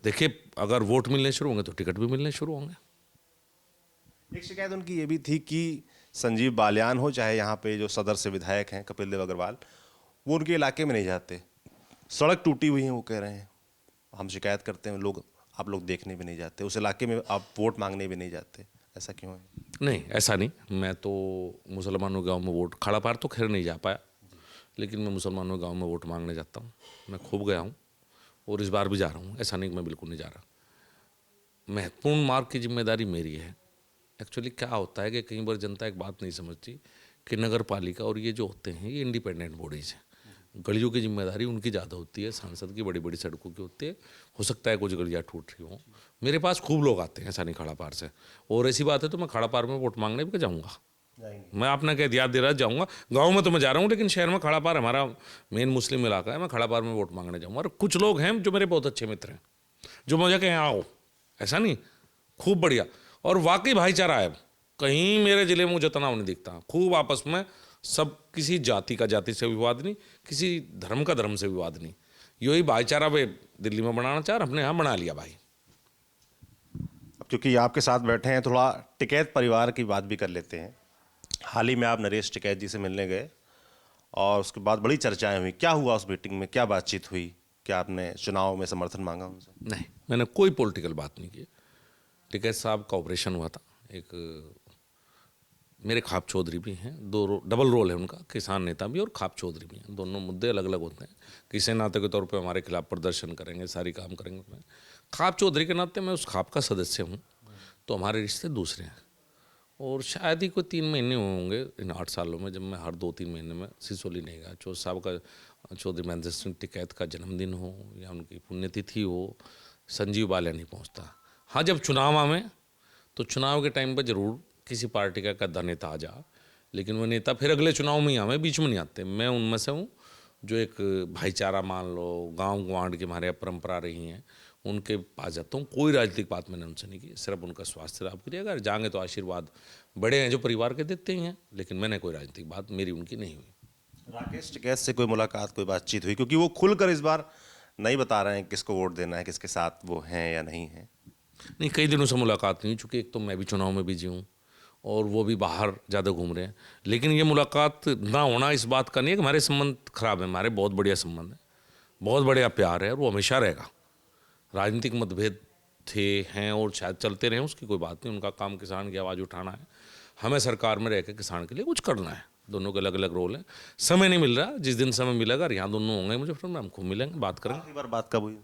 देखिए, अगर वोट मिलने शुरू होंगे तो टिकट भी मिलने शुरू होंगे। एक शिकायत उनकी ये भी थी कि संजीव बालियान हो, चाहे यहाँ पे जो सदर से विधायक हैं कपिल देव अग्रवाल, वो उनके इलाके में नहीं जाते। सड़क टूटी हुई है वो कह रहे हैं, हम शिकायत करते हैं, लोग, आप लोग देखने भी नहीं जाते उस इलाके में, आप वोट मांगने भी नहीं जाते, ऐसा क्यों है? नहीं, ऐसा नहीं। मैं तो मुसलमानों के गांव में वोट, खड़ा पार तो खैर नहीं जा पाया, लेकिन मैं मुसलमानों के गांव में वोट मांगने जाता हूँ। मैं खूब गया हूँ और इस बार भी जा रहा हूँ, ऐसा नहीं कि मैं बिल्कुल नहीं जा रहा। महत्वपूर्ण मार्ग की जिम्मेदारी मेरी है। एक्चुअली क्या होता है कि कई बार जनता एक बात नहीं समझती कि नगर पालिका और ये जो होते हैं ये इंडिपेंडेंट बॉडीज हैं। गलियों की जिम्मेदारी उनकी ज़्यादा होती है, सांसद की बड़ी बड़ी सड़कों की होती है। हो सकता है कुछ गलियाँ टूट रही हों, मेरे पास खूब लोग आते हैं, ऐसा नहीं खड़ा पार से। और ऐसी बात है तो मैं खड़ा पार में वोट मांगने भी जाऊँगा। मैं आपने कह दिया दे रहा जाऊँगा, गाँव में तो मैं जा रहा हूँ, लेकिन शहर में खड़ा पार हमारा मेन मुस्लिम इलाका है, मैं खड़ा पार में वोट मांगने जाऊँगा। और कुछ लोग हैं जो मेरे बहुत अच्छे मित्र हैं, जो मुझे कहें आओ, ऐसा नहीं, खूब बढ़िया। और वाकई भाईचारा है, कहीं मेरे ज़िले में मुझे तनाव नहीं दिखता। खूब आपस में सब, किसी जाति का जाति से विवाद नहीं, किसी धर्म का धर्म से विवाद नहीं। यही भाईचारा वे दिल्ली में बनाना चाह रहे, अपने यहाँ बना लिया भाई। अब क्योंकि आपके साथ बैठे हैं, थोड़ा टिकैत परिवार की बात भी कर लेते हैं। हाल ही में आप नरेश टिकैत जी से मिलने गए और उसके बाद बड़ी चर्चाएं हुई, क्या हुआ उस मीटिंग में, क्या बातचीत हुई? क्या आपने चुनाव में समर्थन मांगा उनसे? नहीं, मैंने कोई पॉलिटिकल बात नहीं की। टिकैत साहब का ऑपरेशन हुआ था, एक मेरे खाप चौधरी भी हैं, डबल रोल है उनका, किसान नेता भी और खाप चौधरी भी हैं। दोनों मुद्दे अलग अलग होते हैं। किसी नाते के तौर पे हमारे खिलाफ प्रदर्शन करेंगे, सारी काम करेंगे। मैं खाप चौधरी के नाते मैं उस खाप का सदस्य हूँ, तो हमारे रिश्ते दूसरे हैं। और शायद ही कोई 3 महीने हुए होंगे इन 8 सालों में, जब मैं हर 2-3 महीने में सिसोली नहीं गया। चौधरी साहब का, चौधरी महेंद्र सिंह टिकैत का जन्मदिन हो या उनकी पुण्यतिथि हो, संजीव बालियान नहीं पहुँचता। हाँ, जब चुनाव आवे तो चुनाव के टाइम पर जरूर किसी पार्टी का कद्दा नेता आ जा, लेकिन वो नेता फिर अगले चुनाव में ही आवे, बीच में नहीं आते। मैं उनमें से हूँ जो एक भाईचारा, मान लो गांव गवांड की हमारे परंपरा रही हैं, उनके पास जाता हूँ। कोई राजनीतिक बात मैंने उनसे नहीं की, सिर्फ उनका स्वास्थ्य लाभ के लिए। अगर जाएंगे तो आशीर्वाद बड़े हैं जो परिवार के देते ही हैं, लेकिन मैंने कोई राजनीतिक बात मेरी उनकी नहीं हुई। राकेश टिकैत से कोई मुलाकात, कोई बातचीत हुई? क्योंकि वो खुलकर इस बार नहीं बता रहे हैं किसको वोट देना है, किसके साथ वो हैं या नहीं हैं। नहीं, कई दिनों से मुलाकात नहीं, चूँकि एक तो मैं भी चुनाव में बिजी हूँ और वो भी बाहर ज़्यादा घूम रहे हैं। लेकिन ये मुलाकात ना होना इस बात का नहीं है कि हमारे संबंध खराब है, हमारे बहुत बढ़िया संबंध है, बहुत बढ़िया प्यार है और वो हमेशा रहेगा। राजनीतिक मतभेद थे, हैं और शायद चलते रहे, उसकी कोई बात नहीं। उनका काम किसान की आवाज़ उठाना है, हमें सरकार में रह के किसान के लिए कुछ करना है। दोनों के अलग अलग रोल हैं। समय नहीं मिल रहा, जिस दिन समय मिलेगा, यहाँ दोनों होंगे मुझे, फिर हम खूब मिलेंगे, बात करेंगे। आखिरी बार बात कब हुई?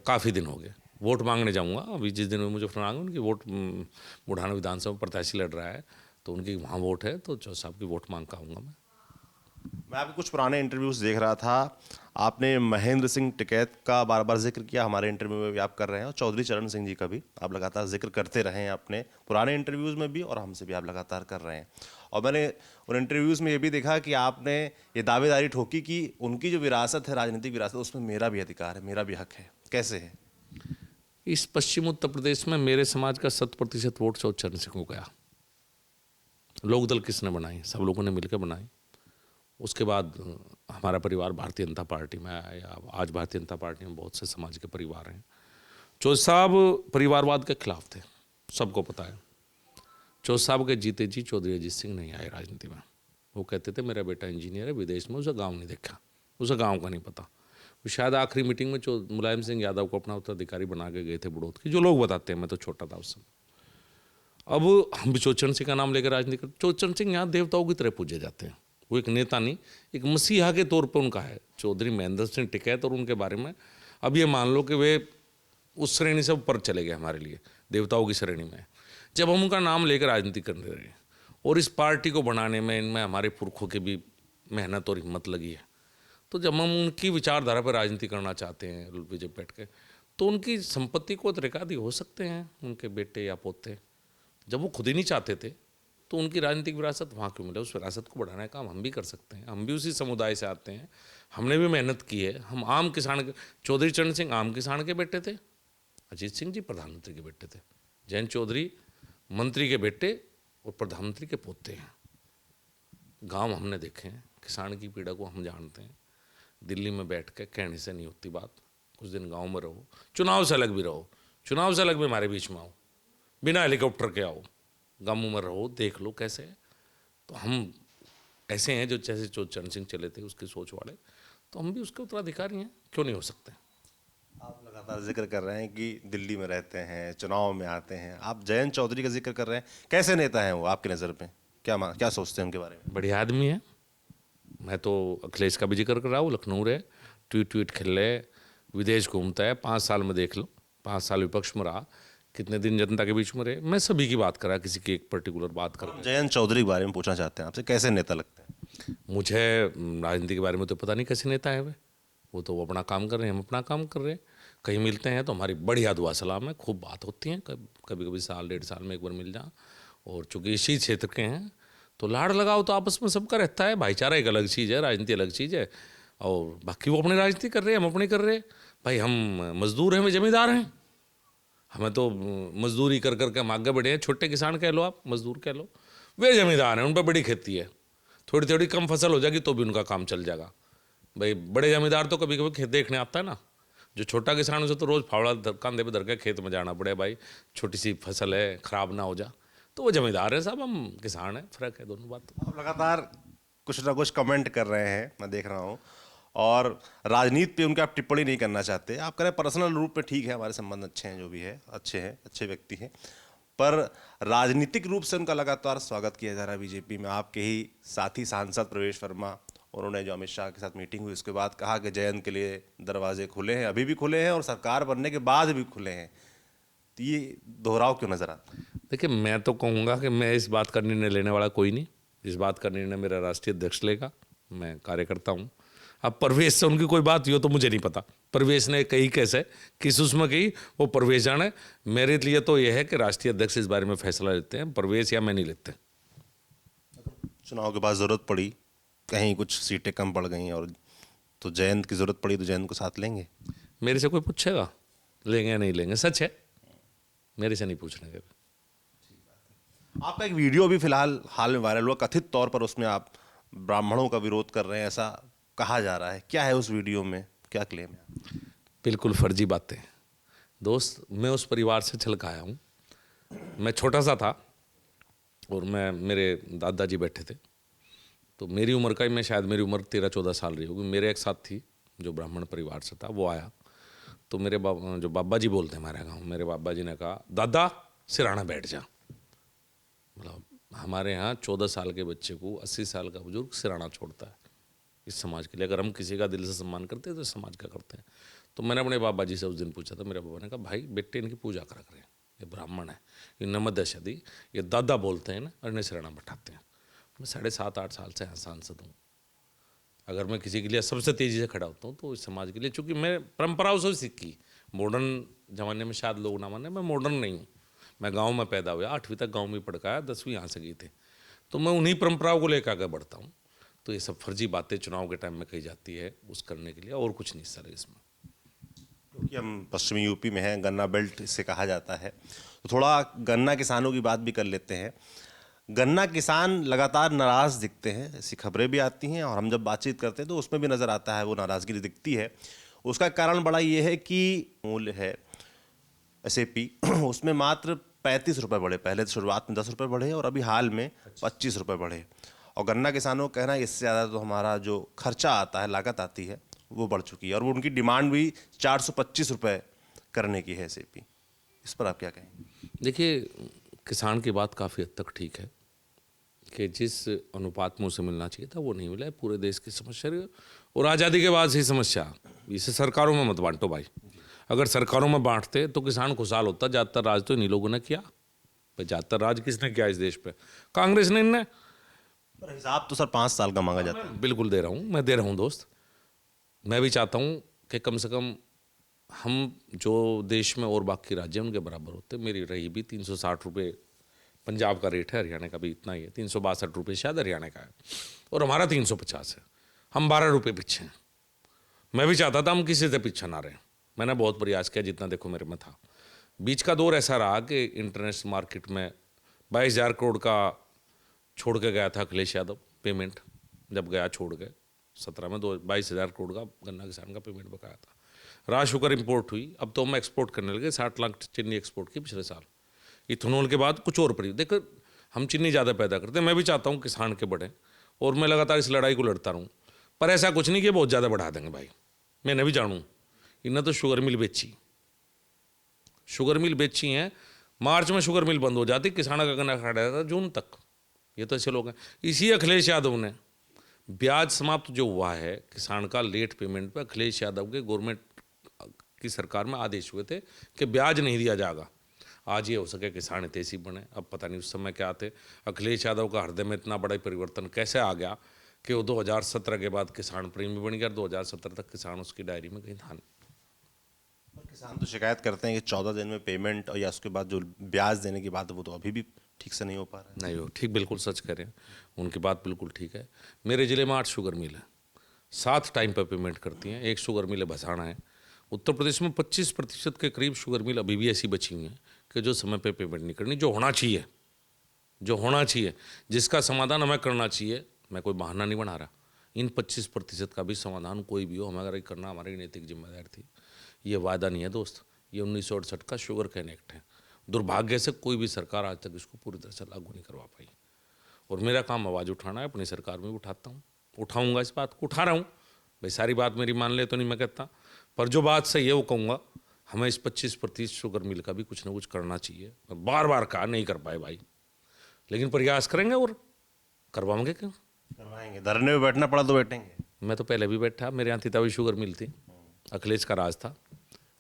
काफ़ी दिन हो गए। वोट मांगने जाऊंगा अभी जिस दिन मुझे फोन आएंगे उनकी वोट बुढ़ाना विधानसभा प्रत्याशी लड़ रहा है तो उनकी वहाँ वोट है तो चौधरी साहब की वोट मांग का आऊँगा मैं आपके कुछ पुराने इंटरव्यूज देख रहा था, आपने महेंद्र सिंह टिकैत का बार बार जिक्र किया, हमारे इंटरव्यू में भी आप कर रहे हैं, और चौधरी चरण सिंह जी का भी आप लगातार जिक्र करते रहे हैं अपने पुराने इंटरव्यूज में भी, और हमसे भी आप लगातार कर रहे हैं। और मैंने उन इंटरव्यूज में ये भी देखा कि आपने ये दावेदारी ठोकी कि उनकी जो विरासत है, राजनीतिक विरासत, उसमें मेरा भी अधिकार है, मेरा भी हक है। कैसे है? इस पश्चिम उत्तर प्रदेश में मेरे समाज का 100% वोट चौधरी चरण सिंह को गया। लोकदल किसने बनाई? सब लोगों ने मिलकर बनाई। उसके बाद हमारा परिवार भारतीय जनता पार्टी में आया। आज भारतीय जनता पार्टी में बहुत से समाज के परिवार हैं। चौधरी साहब परिवारवाद के खिलाफ थे, सबको पता है। चौधरी साहब के जीते जी चौधरी अजीत सिंह नहीं आए राजनीति में। वो कहते थे मेरा बेटा इंजीनियर है विदेश में, उसे गाँव नहीं देखा, उसे गाँव का नहीं पता। वो शायद आखिरी मीटिंग में मुलायम सिंह यादव को अपना उत्तराधिकारी बना के गए थे बड़ौद की, जो लोग बताते हैं, मैं तो छोटा था उस समय। अब हम भी चौधरी चरण सिंह का नाम लेकर राजनीति करते। चौधरी चरण सिंह यहाँ देवताओं की तरह पूजे जाते हैं। वो एक नेता नहीं, एक मसीहा के तौर पर उनका है। चौधरी महेंद्र सिंह टिकैत और उनके बारे में अब ये मान लो कि वे उस श्रेणी से ऊपर चले गए, हमारे लिए देवताओं की श्रेणी में। जब हम उनका नाम लेकर राजनीति करने रहे और इस पार्टी को बनाने में इनमें हमारे पुरखों की भी मेहनत और हिम्मत लगी है, तो जब हम उनकी विचारधारा पर राजनीति करना चाहते हैं बीजेपी बैठ के, तो उनकी संपत्ति को रिकादी हो सकते हैं उनके बेटे या पोते। जब वो खुद ही नहीं चाहते थे तो उनकी राजनीतिक विरासत वहाँ क्यों मिले? उस विरासत को बढ़ाने का काम हम भी कर सकते हैं। हम भी उसी समुदाय से आते हैं, हमने भी मेहनत की है। हम आम किसान के, चौधरी चरण सिंह आम किसान के बेटे थे, अजीत सिंह जी प्रधानमंत्री के बेटे थे, जयंत चौधरी मंत्री के बेटे और प्रधानमंत्री के पोते हैं। गांव हमने देखे हैं, किसान की पीड़ा को हम जानते हैं। दिल्ली में बैठ के कहने से नहीं होती बात। कुछ दिन गांव में रहो, चुनाव से अलग भी रहो, चुनाव से अलग भी हमारे बीच में आओ, बिना हेलीकॉप्टर के आओ, गांवों में रहो, देख लो कैसे है। तो हम ऐसे हैं जो जैसे चौधरी चरण सिंह चले थे उसकी सोच वाले, तो हम भी उसके उत्तराधिकारी हैं, क्यों नहीं हो सकते? आप लगातार जिक्र कर रहे हैं कि दिल्ली में रहते हैं, चुनाव में आते हैं, आप जयंत चौधरी का जिक्र कर रहे हैं। कैसे नेता हैं वो आपकी नज़र में? क्या सोचते हैं उनके बारे में? बढ़िया आदमी है। मैं तो अखिलेश का भी जिक्र कर रहा हूँ, लखनऊ रहे, ट्वीट खेल रहे, विदेश घूमता है, 5 साल में देख लो, 5 साल विपक्ष में रहा, कितने दिन जनता के बीच में रहे। मैं सभी की बात करा, किसी की एक पर्टिकुलर बात कर। जयंत चौधरी के बारे में पूछना चाहते हैं आपसे, कैसे नेता लगते हैं? मुझे राजनीति के बारे में तो पता नहीं कैसे नेता है वो तो अपना काम कर रहे हैं, हम अपना काम कर रहे हैं। कहीं मिलते हैं तो हमारी बढ़िया दुआ सलाम है, खूब बात होती है, कभी कभी साल 1.5 साल में एक बार मिल जाए। और चूँकि इसी क्षेत्र के हैं तो लाड़ लगाओ तो आपस में सबका रहता है। भाईचारा एक अलग चीज़ है, राजनीति अलग चीज़ है, और बाकी वो अपनी राजनीति कर रहे हैं, हम अपनी कर रहे हैं। भाई हम मजदूर हैं, वे जमींदार हैं, हमें तो मजदूरी कर करके हम आगे बढ़े हैं। छोटे किसान कह लो, आप मजदूर कह लो, वे जमींदार हैं, उन पर बड़ी खेती है, थोड़ी थोड़ी कम फसल हो जाएगी तो भी उनका काम चल जाएगा। भाई बड़े जमींदार तो कभी कभी खेत देखने आता है ना, जो छोटा किसान उसे तो रोज़ फावड़ा कंधे पे धर के खेत में जाना पड़े, भाई छोटी सी फसल है खराब ना हो जा, तो वो जमींदार है साहब, हम किसान हैं, फ़र्क है दोनों बात। आप लगातार कुछ ना कुछ कमेंट कर रहे हैं, मैं देख रहा हूँ, और राजनीति पे उनके आप टिप्पणी नहीं करना चाहते। आप कह रहे हैं पर्सनल रूप में ठीक है, हमारे संबंध अच्छे हैं, जो भी है अच्छे हैं, अच्छे व्यक्ति हैं, पर राजनीतिक रूप से उनका लगातार स्वागत किया जा रहा है बीजेपी में। आपके ही साथी सांसद प्रवेश वर्मा, उन्होंने जो अमित शाह के साथ मीटिंग हुई उसके बाद कहा कि जयंत के लिए दरवाजे खुले हैं, अभी भी खुले हैं और सरकार बनने के बाद भी खुले हैं। तो ये दोहराव क्यों नजर आता है? देखिए, मैं तो कहूँगा कि मैं इस बात का निर्णय लेने वाला कोई नहीं, इस बात का निर्णय मेरा राष्ट्रीय अध्यक्ष लेगा, मैं कार्यकर्ता हूँ। अब परवेश से उनकी कोई बात हो तो मुझे नहीं पता, परवेश ने कही कैसे, किस उसमें कही, वो परवेश जाने। मेरे लिए तो यह है कि राष्ट्रीय अध्यक्ष इस बारे में फैसला लेते हैं, परवेश या मैं नहीं लेते। चुनाव के बाद ज़रूरत पड़ी, कहीं कुछ सीटें कम पड़ गई और तो जयंत की ज़रूरत पड़ी तो जयंत को साथ लेंगे? मेरे से कोई पूछेगा लेंगे या नहीं लेंगे, सच है, मेरे से नहीं पूछने के। आपका एक वीडियो भी फिलहाल हाल में वायरल हुआ, कथित तौर पर उसमें आप ब्राह्मणों का विरोध कर रहे हैं, ऐसा कहा जा रहा है। क्या है उस वीडियो में, क्या क्लेम है? बिल्कुल फर्जी बातें दोस्त। मैं उस परिवार से छल के आया हूँ। मैं छोटा सा था और मेरे दादाजी बैठे थे, तो मेरी उम्र का ही, मैं शायद मेरी उम्र 13-14 साल रही होगी। मेरे एक साथ थी जो ब्राह्मण परिवार से था, वो आया तो मेरे जो बाबा जी बोलते हैं हमारे गाँव, मेरे बाबा जी ने कहा दादा सिराना बैठ जा। मतलब हमारे यहाँ 14 साल के बच्चे को 80 साल का बुजुर्ग सिराना छोड़ता है इस समाज के लिए। अगर हम किसी का दिल से सम्मान करते हैं तो समाज का करते हैं। तो मैंने अपने बाबा जी से उस दिन पूछा था, मेरे बाबा ने कहा भाई बेटे इनकी पूजा करा करें, ये ब्राह्मण है, ये नमद शदी, ये दादा बोलते हैं ना, अरण्य शरणा बैठाते हैं। मैं 7.5-8 साल से यहाँ सांसद हूँ। अगर मैं किसी के लिए सबसे तेज़ी से खड़ा होता हूँ तो इस समाज के लिए, चूँकि मैं परंपराओं से सीखी। मॉडर्न ज़माने में शायद लोग ना माने, मैं मॉडर्न नहीं हूँ। मैं गांव में पैदा हुआ, 8वीं तक गांव में पढ़ के आया, 10वीं यहाँ से गई थे, तो मैं उन्हीं परंपराओं को लेकर आगे बढ़ता हूँ। तो ये सब फर्जी बातें चुनाव के टाइम में कही जाती है उस करने के लिए, और कुछ नहीं सर इसमें। क्योंकि हम पश्चिमी यूपी में हैं, गन्ना बेल्ट इसे कहा जाता है, तो थोड़ा गन्ना किसानों की बात भी कर लेते हैं। गन्ना किसान लगातार नाराज दिखते हैं, ऐसी खबरें भी आती हैं, और हम जब बातचीत करते हैं तो उसमें भी नज़र आता है वो नाराज़गी दिखती है। उसका कारण बड़ा ये है कि मूल्य है SAP उसमें मात्र 35 रुपये बढ़े। पहले तो शुरुआत में 10 रुपये बढ़े और अभी हाल में 25 रुपये बढ़े। और गन्ना किसानों का कहना है इससे ज़्यादा तो हमारा जो खर्चा आता है, लागत आती है, वो बढ़ चुकी है, और वो उनकी डिमांड भी 425 रुपये करने की है SAP। इस पर आप क्या कहेंगे? देखिए, किसान की बात काफ़ी हद तक ठीक है कि जिस अनुपात में उसे मिलना चाहिए था वो नहीं मिला है। पूरे देश की समस्या है, और आज़ादी के बाद से समस्या। इसे सरकारों में मत बांटो भाई। अगर सरकारों में बांटते तो किसान खुशहाल होता। ज़्यादातर राज तो इन्हीं लोगों ने किया। भाई ज़्यादातर राज किसने किया इस देश पे? कांग्रेस ने। इनने। पर हिसाब तो सर 5 साल का मांगा जाता है। बिल्कुल दे रहा हूँ, मैं दे रहा हूँ दोस्त। मैं भी चाहता हूँ कि कम से कम हम जो देश में और बाकी राज्य हैं उनके बराबर होते। मेरी रही भी 360 रुपये पंजाब का रेट है, हरियाणा का भी इतना ही है, 362 रुपये शायद हरियाणा का है, और हमारा 350 है। हम 12 रुपये पीछे हैं। मैं भी चाहता था हम किसी से पीछे ना रहें। मैंने बहुत प्रयास किया जितना देखो मेरे में था। बीच का दौर ऐसा रहा कि इंटरनेशनल मार्केट में 22,000 करोड़ का छोड़ के गया था अखिलेश यादव पेमेंट। जब गया छोड़ के 17 में 22,000 करोड़ का गन्ना किसान का पेमेंट बकाया था। राज शुगर इंपोर्ट हुई, अब तो हम एक्सपोर्ट करने लगे। 60 लाख चीनी एक्सपोर्ट की पिछले साल। इथेनॉल के बाद कुछ और पड़ी। देखो, हम चीनी ज़्यादा पैदा करते हैं। मैं भी चाहता हूँ किसान के बढ़े, और मैं लगातार इस लड़ाई को लड़ता रहूँ। पर ऐसा कुछ नहीं कि बहुत ज़्यादा बढ़ा देंगे भाई। मैंने भी जानूँ, इन्हें तो शुगर मिल बेची, शुगर मिल बेची हैं। मार्च में शुगर मिल बंद हो जाती, किसानों का गन्ना खड़ा रहता जून तक। ये तो ऐसे लोग हैं। इसी अखिलेश यादव ने ब्याज समाप्त जो हुआ है किसान का लेट पेमेंट पे, अखिलेश यादव के गवर्नमेंट की सरकार में आदेश हुए थे कि ब्याज नहीं दिया जाएगा। आज ये हो सके किसान हितैषी बने। अब पता नहीं उस समय क्या थे। अखिलेश यादव का हृदय में इतना बड़ा परिवर्तन कैसे आ गया कि वो 2017 के बाद किसान प्रेमी बन गया। 2017 तक किसान उसकी डायरी में कहीं था नहीं। किसान तो शिकायत करते हैं कि 14 दिन में पेमेंट, और या उसके बाद जो ब्याज देने की बात है वो तो अभी भी ठीक से नहीं हो पा रहा है। नहीं हो ठीक, बिल्कुल सच कह रहे हैं, उनकी बात बिल्कुल ठीक है। मेरे ज़िले में 8 शुगर मिल है, 7 टाइम पर पेमेंट करती हैं। एक शुगर मिल है भसाना है। उत्तर प्रदेश में 25% के करीब शुगर मिल अभी भी ऐसी बची हुई हैं कि जो समय पे पेमेंट नहीं करनी। जो होना चाहिए, जो होना चाहिए, जिसका समाधान हमें करना चाहिए। मैं कोई बहाना नहीं बना रहा। इन 25% का भी समाधान कोई भी हो, हमें अगर करना हमारी नैतिक जिम्मेदारी थी। ये वायदा नहीं है दोस्त, ये 1968 का शुगर कैन एक्ट है। दुर्भाग्य से कोई भी सरकार आज तक इसको पूरी तरह से लागू नहीं करवा पाई। और मेरा काम आवाज़ उठाना है, अपनी सरकार में भी उठाता हूँ, उठाऊँगा। इस बात को उठा रहा हूँ भाई। सारी बात मेरी मान ले तो नहीं मैं कहता, पर जो बात सही है वो कहूँगा। हमें इस 25% शुगर मिल का भी कुछ ना कुछ करना चाहिए। बार बार कहा, नहीं कर पाए भाई, लेकिन प्रयास करेंगे और करवाएंगे। क्यों करवाएंगे? धरने में बैठना पड़ा तो बैठेंगे। मैं तो पहले भी बैठा, मेरे यहाँ तितावी शुगर मिल थी, अखिलेश का राज था।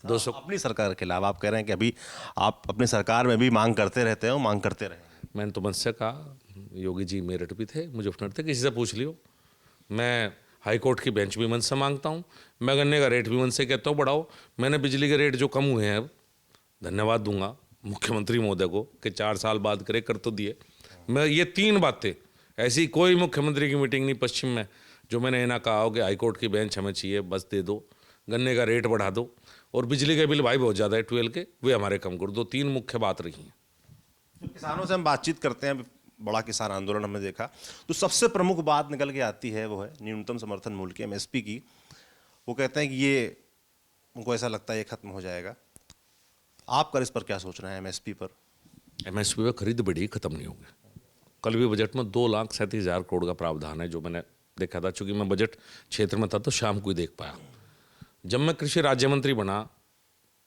200 अपनी सरकार के खिलाफ आप कह रहे हैं कि अभी आप अपनी सरकार में भी मांग करते रहते हो, मांग करते रहे। मैंने तो मुझसे कहा, योगी जी मेरठ भी थे, मुझे उठने थे, किसी से पूछ लियो। मैं हाई कोर्ट की बेंच भी मन से मांगता हूँ। मैं गन्ने का रेट भी मन से कहता हूँ बढ़ाओ। मैंने बिजली के रेट जो कम हुए हैं, अब धन्यवाद दूंगा मुख्यमंत्री महोदय को कि 4 साल बाद करे, कर तो दिए। मैं ये 3 बातें, ऐसी कोई मुख्यमंत्री की मीटिंग नहीं पश्चिम में जो मैंने ना कहा हो कि हाई कोर्ट की बेंच हमें चाहिए, बस दे दो, गन्ने का रेट बढ़ा दो, और बिजली के बिल भाई बहुत ज़्यादा है 12 के, वे हमारे कम कर दो। 3 मुख्य बात रही हैं। तो किसानों से हम बातचीत करते हैं, बड़ा किसान आंदोलन हमने देखा, तो सबसे प्रमुख बात निकल के आती है वो है न्यूनतम समर्थन मूल्य की, MSP की। वो कहते हैं कि ये, उनको ऐसा लगता है ये खत्म हो जाएगा। आपका इस पर क्या सोच रहे हैं? MSP पर? MSP पे खरीद बढ़ी, खत्म नहीं होगी। कल भी बजट में 2,37,000 करोड़ का प्रावधान है जो मैंने देखा था। चूंकि मैं बजट क्षेत्र में था तो शाम को ही देख पाया। जब मैं कृषि राज्य मंत्री बना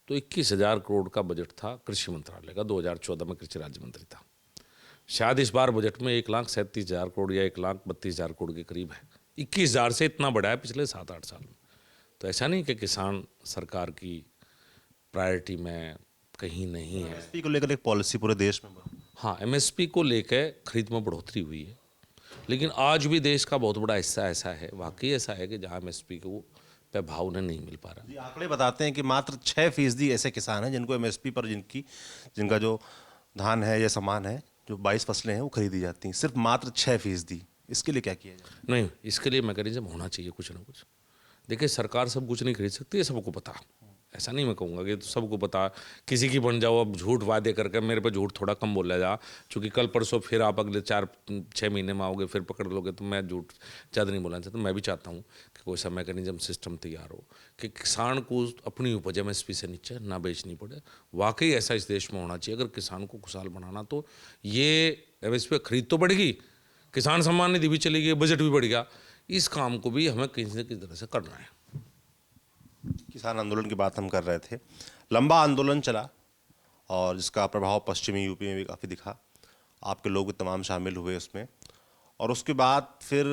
तो 21,000 करोड़ का बजट था कृषि मंत्रालय का। 2014 में कृषि राज्य मंत्री था। शायद इस बार बजट में 1,37,000 करोड़ या 1,32,000 करोड़ के करीब है। 21,000 से इतना बढ़ा है पिछले 7-8 साल में। तो ऐसा नहीं कि किसान सरकार की प्रायोरिटी में कहीं नहीं है। एमएसपी को लेकर एक पॉलिसी पूरे देश में बनी। हाँ, एमएसपी को लेकर खरीद में बढ़ोतरी हुई है, लेकिन आज भी देश का बहुत बड़ा हिस्सा ऐसा है, वाकई ऐसा है कि जहाँ एमएसपी को पे भाव उन्हें नहीं मिल पा रहा। जी, आंकड़े बताते हैं कि मात्र 6% ऐसे किसान हैं जिनको एमएसपी पर जिनका जो धान है या सामान है, जो 22 फसलें हैं वो खरीदी जाती हैं, सिर्फ मात्र 6%। इसके लिए क्या किया जाए? नहीं, इसके लिए मैकेनिज्म होना चाहिए कुछ ना कुछ। देखिए, सरकार सब कुछ नहीं खरीद सकती है, सबको पता। ऐसा नहीं मैं कहूँगा कि सबको पता किसी की बन जाओ, अब झूठ वादे करके मेरे पे झूठ थोड़ा कम बोला जा, क्योंकि कल परसों फिर आप अगले 4-6 महीने में आओगे, फिर पकड़ लोगे, तो मैं झूठ ज़्यादा नहीं बोलना चाहता। मैं भी चाहता हूँ कि कोई सा मैकेनिज्म सिस्टम तैयार हो कि किसान को अपनी उपज एमएसपी से नीचे ना बेचनी पड़े। वाकई ऐसा इस देश में होना चाहिए। अगर किसान को खुशहाल बनाना तो ये एमएसपी खरीद तो बढ़ेगी, किसान सम्मान निधि भी चलेगी, बजट भी बढ़ गया। इस काम को भी हमें किसी न किसी तरह से करना है। किसान आंदोलन की बात हम कर रहे थे। लंबा आंदोलन चला और जिसका प्रभाव पश्चिमी यूपी में भी काफ़ी दिखा। आपके लोग भी तमाम शामिल हुए उसमें, और उसके बाद फिर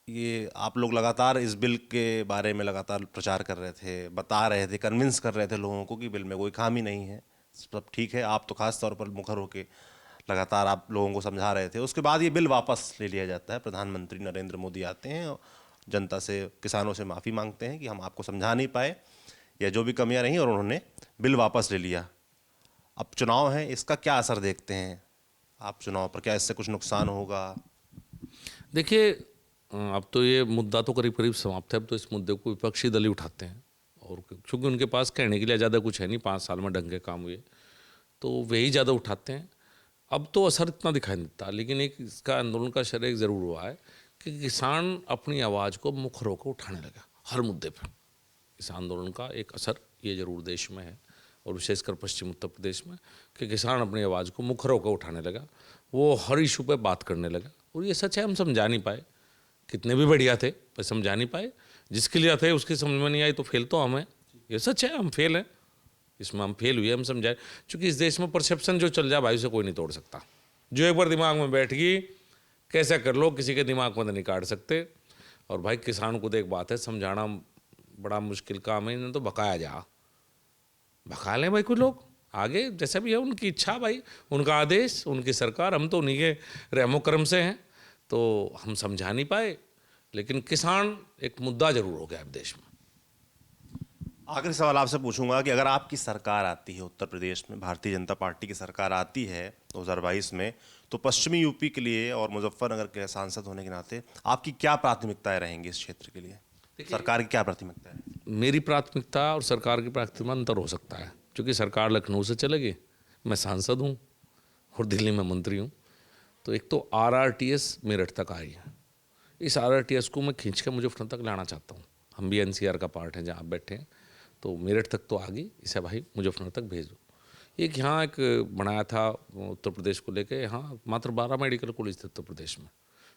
ये आप लोग लगातार इस बिल के बारे में लगातार प्रचार कर रहे थे, बता रहे थे, कन्विंस कर रहे थे लोगों को कि बिल में कोई खामी नहीं है, सब ठीक है। आप तो खास तौर पर मुखर होके लगातार आप लोगों को समझा रहे थे। उसके बाद ये बिल वापस ले लिया जाता है। प्रधानमंत्री नरेंद्र मोदी आते हैं, जनता से, किसानों से माफ़ी मांगते हैं कि हम आपको समझा नहीं पाए या जो भी कमियां रहीं, और उन्होंने बिल वापस ले लिया। अब चुनाव है, इसका क्या असर देखते हैं आप चुनाव पर? क्या इससे कुछ नुकसान होगा? देखिए, अब तो ये मुद्दा तो करीब करीब समाप्त है। अब तो इस मुद्दे को विपक्षी दल ही उठाते हैं, और क्योंकि उनके पास कहने के लिए ज़्यादा कुछ है नहीं, 5 साल में ढंग के काम हुए, तो वही ज़्यादा उठाते हैं। अब तो असर इतना दिखाई नहीं देता, लेकिन एक इसका आंदोलन का असर एक ज़रूर हुआ है कि किसान अपनी आवाज़ को मुखर होकर उठाने लगा हर मुद्दे पर। इस आंदोलन का एक असर ये जरूर देश में है, और विशेषकर पश्चिम उत्तर प्रदेश में, कि किसान अपनी आवाज़ को मुखर होकर उठाने लगा, वो हर इशू पे बात करने लगा। और ये सच है, हम समझा नहीं पाए, कितने भी बढ़िया थे पर समझा नहीं पाए। जिसके लिए थे उसकी समझ में नहीं आई, तो फेल तो हम हैं। ये सच है, हम फेल हैं, इसमें हम फेल हुए, हम समझाए। क्योंकि इस देश में परसेप्शन जो चल जाए भाई, उसे कोई नहीं तोड़ सकता। जो एक बार दिमाग में बैठ गई, कैसे कर लो, किसी के दिमाग में तो नहीं काट सकते। और भाई, किसान को तो एक बात है, समझाना बड़ा मुश्किल काम है। इन्हें तो भकाया जा, भका लें भाई कुछ लोग आगे, जैसा भी है उनकी इच्छा, भाई उनका आदेश, उनकी सरकार, हम तो उन्हीं के रहमो करम से हैं, तो हम समझा नहीं पाए। लेकिन किसान एक मुद्दा जरूर हो गया अब देश में। आखिरी सवाल आपसे पूछूंगा कि अगर आपकी सरकार आती है उत्तर प्रदेश में, भारतीय जनता पार्टी की सरकार आती है 2022 में, तो पश्चिमी यूपी के लिए और मुजफ्फरनगर के सांसद होने के नाते आपकी क्या प्राथमिकताएं रहेंगी इस क्षेत्र के लिए? सरकार की क्या प्राथमिकता है? मेरी प्राथमिकता और सरकार की प्राथमिकता में अंतर हो सकता है, क्योंकि सरकार लखनऊ से चलेगी, मैं सांसद हूँ और दिल्ली में मंत्री हूँ। तो एक तो RRTS मेरठ तक आई है, इस RRTS को मैं खींच के मुजफ्फरनगर तक लाना चाहता हूँ। हम भी NCR का पार्ट हैं जहाँ आप बैठे हैं, तो मेरठ तक तो आ गई, इसे भाई मुजफ्फरनगर तक भेज दो। एक यहाँ एक बनाया था उत्तर प्रदेश को लेके, यहाँ मात्र 12 मेडिकल कॉलेज थे उत्तर प्रदेश में,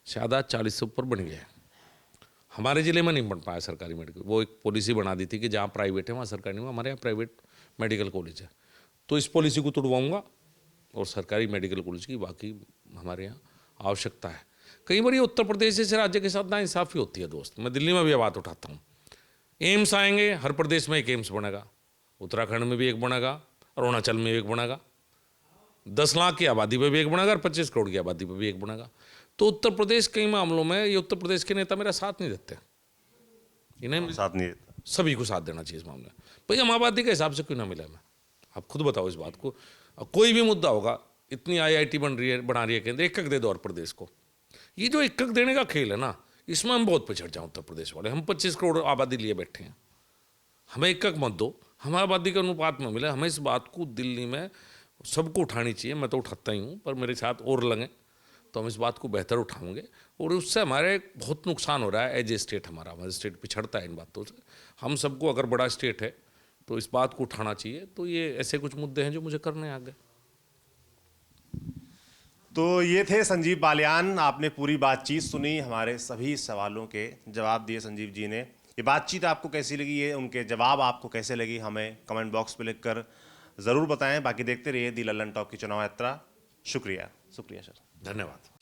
शायद आज 40 से ऊपर बन गए हैं। हमारे ज़िले में नहीं बन पाया सरकारी मेडिकल। वो एक पॉलिसी बना दी थी कि जहाँ प्राइवेट है वहाँ सरकारी नहीं, हमारे यहाँ प्राइवेट मेडिकल कॉलेज है। तो इस पॉलिसी को तोड़वाऊंगा और सरकारी मेडिकल कॉलेज की बाकी हमारे यहाँ आवश्यकता है। कई बार ये उत्तर प्रदेश जैसे राज्य के साथ नाइंसाफ़ी होती है दोस्त। मैं दिल्ली में भी ये बात उठाता हूँ, एम्स आएंगे, हर प्रदेश में एक एम्स बनेगा, उत्तराखंड में भी एक बनेगा, अरुणाचल में एक बनेगा, 10 लाख की आबादी पर भी एक बनेगा, और 25 करोड़ की आबादी पर भी एक बनेगा। तो उत्तर प्रदेश कई मामलों में ये उत्तर प्रदेश के नेता मेरा साथ नहीं देते, इन्हें साथ नहीं देता। सभी को साथ देना चाहिए इस मामले में। भाई, हम आबादी के हिसाब से क्यों ना मिले हमें? आप खुद बताओ इस बात को। कोई भी मुद्दा होगा, इतनी IIT बना रही है केंद्र, एक दे दो और प्रदेश को। ये जो एक देने का खेल है ना, इसमें हम बहुत पिछड़ जाए उत्तर प्रदेश वाले। हम 25 करोड़ आबादी लिए बैठे हैं, हमें एक मत दो, हमें आबादी के अनुपात में मिले। हमें इस बात को दिल्ली में सबको उठानी चाहिए। मैं तो उठाता ही हूँ, पर मेरे साथ और लगे तो हम इस बात को बेहतर उठाएंगे। और उससे हमारे बहुत नुकसान हो रहा है एज ए स्टेट। हमारा स्टेट पिछड़ता है इन बातों से। हम सबको, अगर बड़ा स्टेट है तो इस बात को उठाना चाहिए। तो ये ऐसे कुछ मुद्दे हैं जो मुझे करने आगे। तो ये थे संजीव बालियान। आपने पूरी बातचीत सुनी, हमारे सभी सवालों के जवाब दिए संजीव जी ने। ये बातचीत आपको कैसी लगी, ये उनके जवाब आपको कैसे लगी, हमें कमेंट बॉक्स पे लिखकर ज़रूर बताएं। बाकी देखते रहिए दी लल्लन टॉप की चुनाव यात्रा। शुक्रिया सर। धन्यवाद।